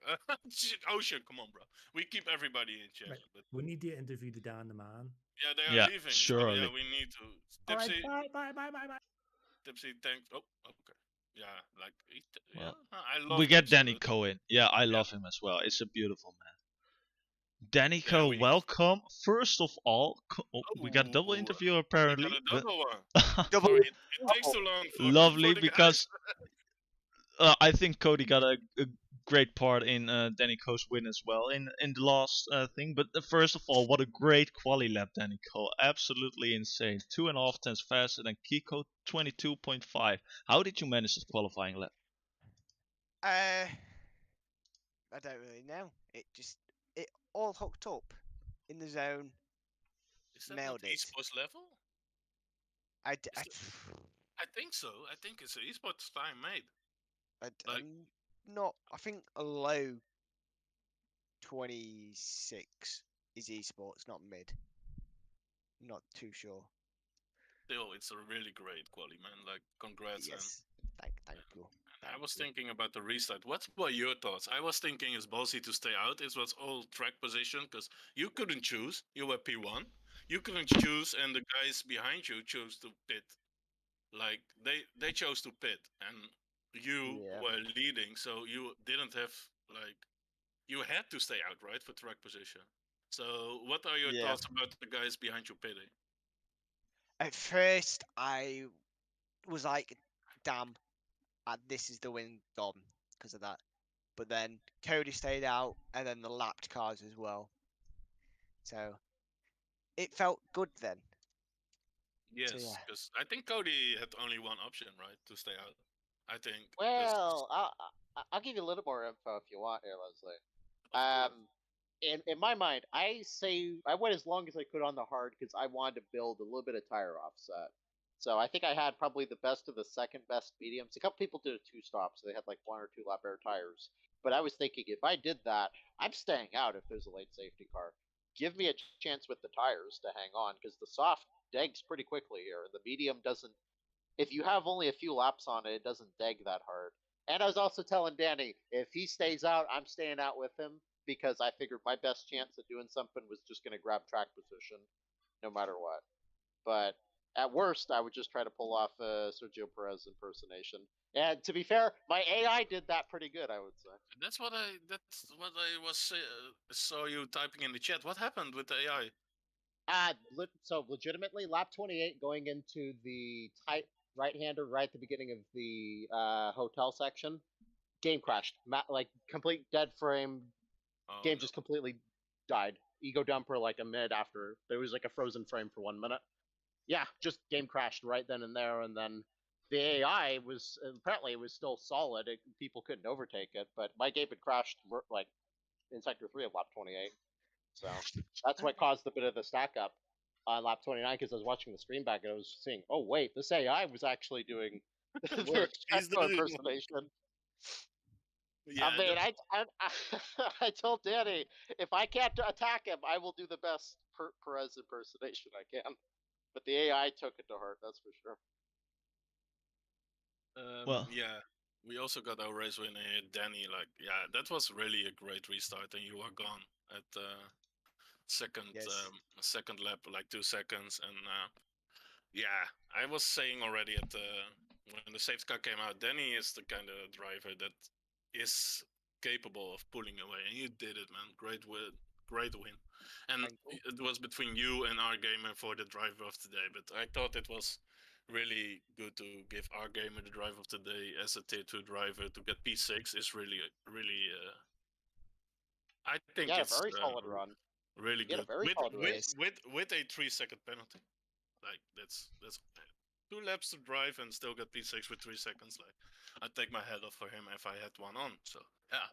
Ocean, come on, bro. We keep everybody in check. Right. But We need to interview the Dan the man. yeah, they are Yeah, leaving. So yeah, surely. we need to. All right, Tipsy, bye. Tipsy, thanks. Oh, okay. Yeah, like yeah. Well, I love we get Tipsy, Danny but Cohen. Yeah, I yeah, love him as well. It's a beautiful man. Danny yeah. Co, welcome. First of all, we got a double Oh, interview we got apparently, a but double one. Double. Sorry, it takes too long for lovely for the guys. because I think Cody got a great part in Danny Co's win as well in the last thing. But first of all, what a great quali lap, Danny Co. Absolutely insane. 2.5 tenths faster than Kiko, 22.5. How did you manage this qualifying lap? I don't really know. It all hooked up in the zone. Is that not Nailed it. esports level? I I think so. I think it's an esports time made. Like- I'm not. I think a low 26 is esports, not mid. Not too sure. Still, it's a really great quality, man. Like, congrats, man. Yes. Thank you. I was Thank thinking about the restart. What were your thoughts? I was thinking it's ballsy to stay out. It was all track position because you couldn't choose. You were P1. You couldn't choose, and the guys behind you chose to pit. Like they chose to pit, and you Yeah. were leading, so you didn't have like you had to stay out, right, for track position. So, what are your Yeah. thoughts about the guys behind you pitting? At first, I was like, "Damn, this is the win gone" because of that. But then Cody stayed out, and then the lapped cars as well. So it felt good then. Yes, yeah. because I think Cody had only one option, right, to stay out. I think. 'Cause- Well, I'll give you a little more info if you want here, Leslie. of course. In my mind, I went as long as I could on the hard because I wanted to build a little bit of tire offset. So I think I had probably the best of the second best mediums. A couple people did a 2-stop, so they had like 1 or 2 lap air tires. But I was thinking if I did that, I'm staying out if there's a late safety car. Give me a chance with the tires to hang on because the soft degs pretty quickly here. The medium doesn't if you have only a few laps on it, it doesn't deg that hard. And I was also telling Danny, if he stays out, I'm staying out with him because I figured my best chance at doing something was just going to grab track position, no matter what. But at worst, I would just try to pull off a Sergio Perez impersonation. And to be fair, my AI did that pretty good, I would say. That's what I was saw you typing in the chat. What happened with the AI? So legitimately, lap 28 going into the tight right-hander right at the beginning of the hotel section, game crashed. Like complete dead frame. Oh, Game no. just completely died. Ego dumper like a minute after. There was like a frozen frame for 1 minute. Yeah, just game crashed right then and there, and then the AI was apparently it was still solid. People couldn't overtake it, but my game had crashed like in sector 3 of lap 28. So that's what caused a bit of the stack up on lap 29 because I was watching the stream back and I was seeing, oh wait, this AI was actually doing the He's Checo doing- impersonation. Yeah, I mean, I told Danny if I can't attack him, I will do the best Perez impersonation I can. But the AI took it to heart, that's for sure. Well. Yeah, we also got our race winner here, Danny. Like, yeah, that was really a great restart, and you were gone at second Yes. second lap, like 2 seconds. And yeah, I was saying already at when the safety car came out, Danny is the kind of driver that is capable of pulling away, and you did it, man. Great win, great win. And it was between you and our gamer for the driver of the day, but I thought it was really good to give our gamer the driver of the day as a tier 2 driver to get P6 is really I think Yeah, it's a very solid run. really He had good a very solid race. with a 3-second penalty. Like that's 2 laps to drive and still get P6 with 3 seconds. Like I'd take my head off for him if I had one on. So yeah.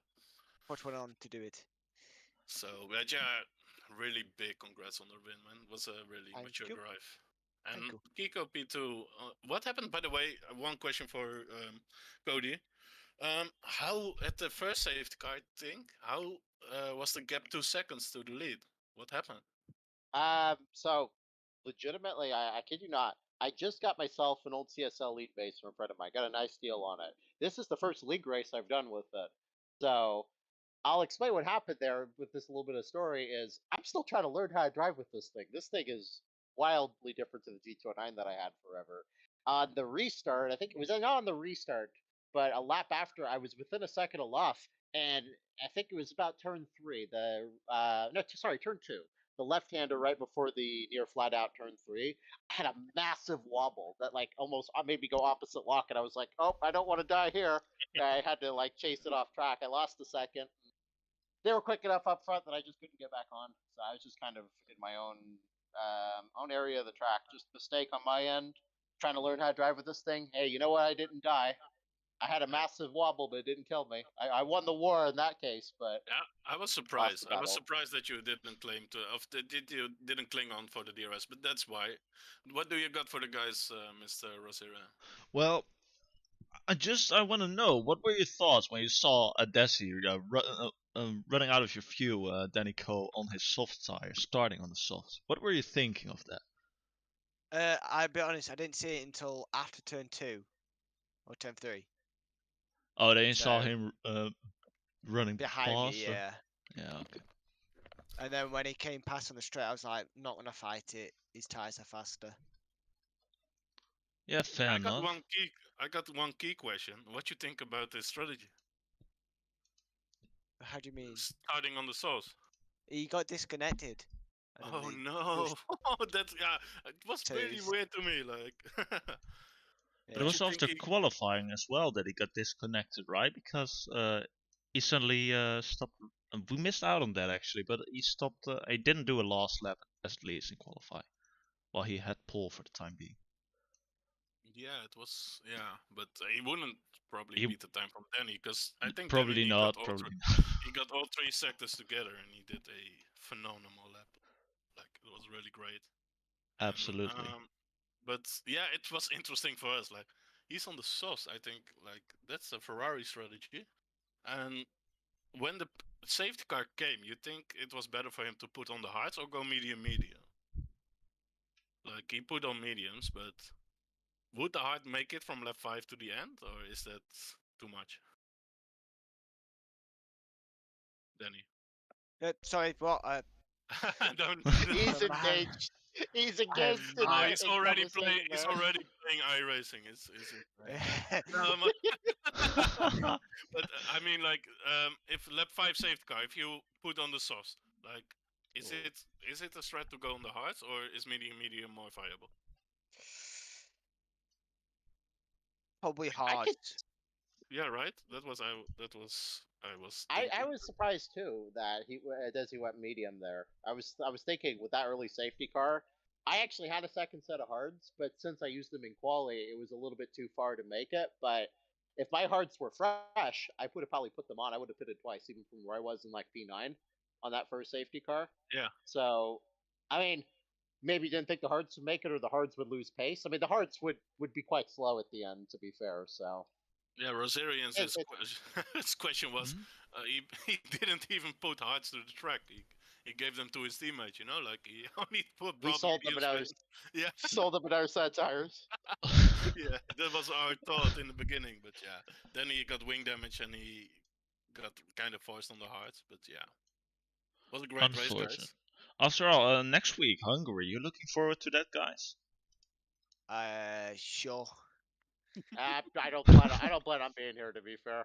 Put one on to do it. So but yeah, really big congrats on the win, man. It was a really Thank mature you. drive. And Thank you. Kiko P2, what happened, by the way? One question for Cody. How at the first safety car thing? How was the gap 2 seconds to the lead? What happened? So legitimately, I kid you not, I just got myself an old CSL lead base from a friend of mine. Got a nice deal on it. This is the first league race I've done with it. So I'll explain what happened there with this little bit of story is I'm still trying to learn how to drive with this thing. This thing is wildly different to the G209 that I had forever. On the restart, I think it was not on the restart, but a lap after, I was within a second of Luff, and I think it was about turn 3. Turn 2. The left-hander right before the near flat-out turn 3. I had a massive wobble that like almost made me go opposite lock, and I was like, oh, I don't want to die here. I had to like chase it off track. I lost a second. They were quick enough up front that I just couldn't get back on. So I was just kind of in my own area of the track. Just mistake on my end. Trying to learn how to drive with this thing. Hey, you know what? I didn't die. I had a massive wobble, but it didn't kill me. I won the war in that case, but yeah, I was surprised. I was battle. surprised that you didn't claim to, you didn't cling on for the DRS, but that's why. What do you got for the guys, Mr. Rosera? Well, I want to know, what were your thoughts when you saw Adesi running out of your view, Danny Coe on his soft tire, starting on the soft? What were you thinking of that? I'll be honest, I didn't see it until after turn 2 or turn 3. Oh, then you saw So- him running Behind past? me, or- yeah. Yeah, okay. And then when he came past on the straight, I was like, not gonna fight it. His tires are faster. Yeah, fair I got enough. one key question. What you think about this strategy? How do you mean? Starting on the sauce. He got disconnected. and then Oh they no! pushed- That's it was really Toes. weird to me. Like, But Yeah. it was you after think he- qualifying as well that he got disconnected, right? Because he suddenly stopped. We missed out on that actually, but he stopped. He didn't do a last lap at least in qualifying, while he had pole for the time being. yeah, it was but he wouldn't probably He- beat the time from Danny because I think Probably Danny, not. He got all Probably three, not. he got all 3 sectors together and he did a phenomenal lap. Like it was really great. And, Absolutely. but yeah, it was interesting for us. Like he's on the sauce. I think like that's a Ferrari strategy. And when the safety car came, you think it was better for him to put on the hards or go medium? Like he put on mediums, but would the hard make it from lap 5 to the end, or is that too much? Danny. Sorry, what? Don't, He's Man. engaged. He's I have engaged in, no- no, the, he's in already conversation He's there. already playing iRacing. It's no, but I mean, like, if lap 5 safety car, if you put on the softs, like, is it a threat to go on the hards, or is medium more viable? Probably I hard. could Yeah, right. I was I thinking. was surprised too that he went medium there. I was thinking with that early safety car, I actually had a second set of hards, but since I used them in quali, it was a little bit too far to make it. But if my hards were fresh, I would have probably put them on. I would have pitted twice, even from where I was in like P9 on that first safety car. Yeah. So, I mean, maybe didn't think the hards would make it, or the hards would lose pace. I mean, the hards would be quite slow at the end, to be fair. So. Yeah, Rosarian's his question was, he didn't even put hards to the track. He gave them to his teammates, you know, like he only put. We sold them at our yeah, sold them at our set tires. yeah, that was our thought in the beginning, but yeah, then he got wing damage and he got kind of forced on the hards, but yeah, was a great race, Unfortunate. guys. After all, next week, Hungary. You looking forward to that, guys? Sure. I don't plan on being here, to be fair.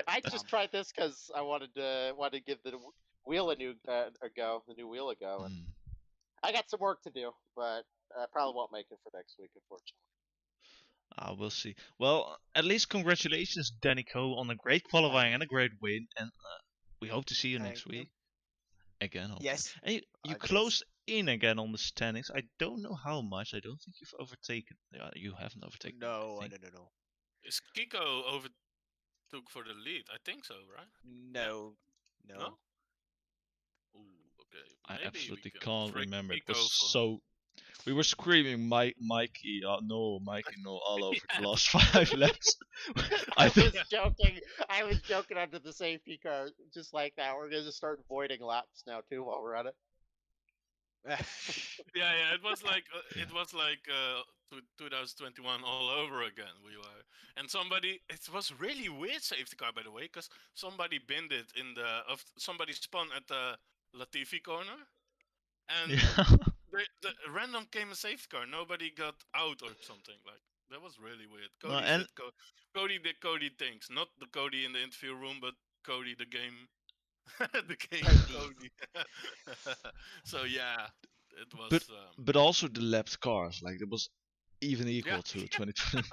I just tried this because I wanted to give the wheel a new a go, the new wheel a go, and I got some work to do, but I probably won't make it for next week, unfortunately. We'll see. Well, at least congratulations, Danico, on a great qualifying and a great win, and we hope to see you next Thank you. week again. Hopefully. Yes. And you I guess. close in again on the standings. I don't know how much. I don't think you've overtaken. You haven't overtaken. No, I no, think. no, no. Is Kiko overtook for the lead? I think so, right? No. No. No. Ooh, okay. I Maybe we absolutely can can't trick remember. It Kiko was for- so. We were screaming, Mikey, no, Mikey, no, all over the last 5 laps. I think. I was joking under the safety car, just like that. We're gonna just start voiding laps now too while we're at it. yeah, it was like 2021 all over again. We were, and somebody. It was really weird safety car, by the way, because somebody binned it in somebody spun at the Latifi corner, and Yeah. the random came a safety car. Nobody got out or something like. That was really weird. No, Cody and- did Cody did Cody things, not the Cody in the interview room, but Cody the game, the game Cody. So yeah, it was. But also the lapped cars, like it was even equal to 2020.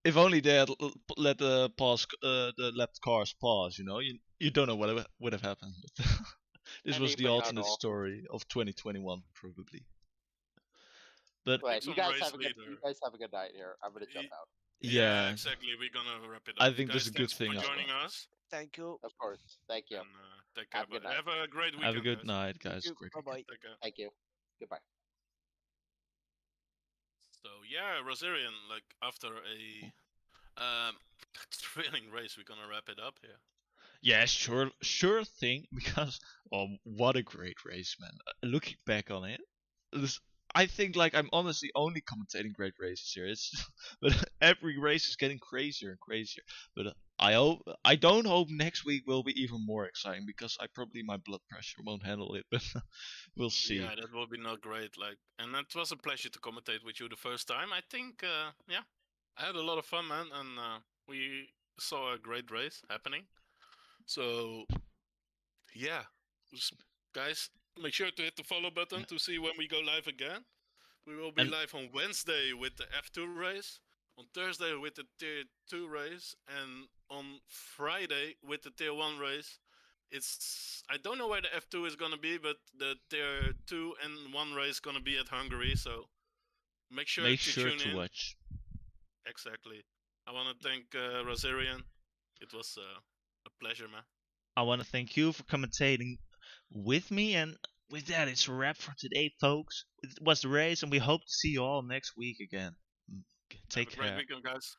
If only they had let the lapped cars pass, you know, you don't know what would have happened. This was the Anybody don't alternate know. story of 2021, probably. But But some you guys race have a good leader. night here. I'm gonna jump out. yeah, Exactly. We're gonna wrap it up. I think Guys, that's a good thanks thing for as joining well. us. Thank you. Of course. Thank you. And take care. Have a good night. Have a great weekend. Have a good guys. night, guys. Thank you. Great Bye weekend. bye. Take care. Thank you. Goodbye. So yeah, Rosarian, like after a thrilling race, we're gonna wrap it up here. Yeah, sure thing. Because what a great race, man. Looking back on it, I think like I'm honestly only commentating great races here. It's but every race is getting crazier and crazier. But I don't hope next week will be even more exciting because my blood pressure won't handle it. But we'll see. Yeah, that will be not great. Like, and it was a pleasure to commentate with you the first time. I think, yeah, I had a lot of fun, man, and we saw a great race happening. So, yeah, guys, make sure to hit the follow button to see when we go live again. We will be live on Wednesday with the F2 race, on Thursday with the Tier 2 race, and on Friday with the Tier 1 race. I don't know where the F2 is gonna be, but the Tier 2 and 1 race gonna be at Hungary, so make sure to tune in. Watch. Exactly. I want to thank Rosarian. It was a pleasure, man. I want to thank you for commentating with me, and with that, it's a wrap for today, folks. It was the race, and we hope to see you all next week again. Take Have a great care. weekend, guys.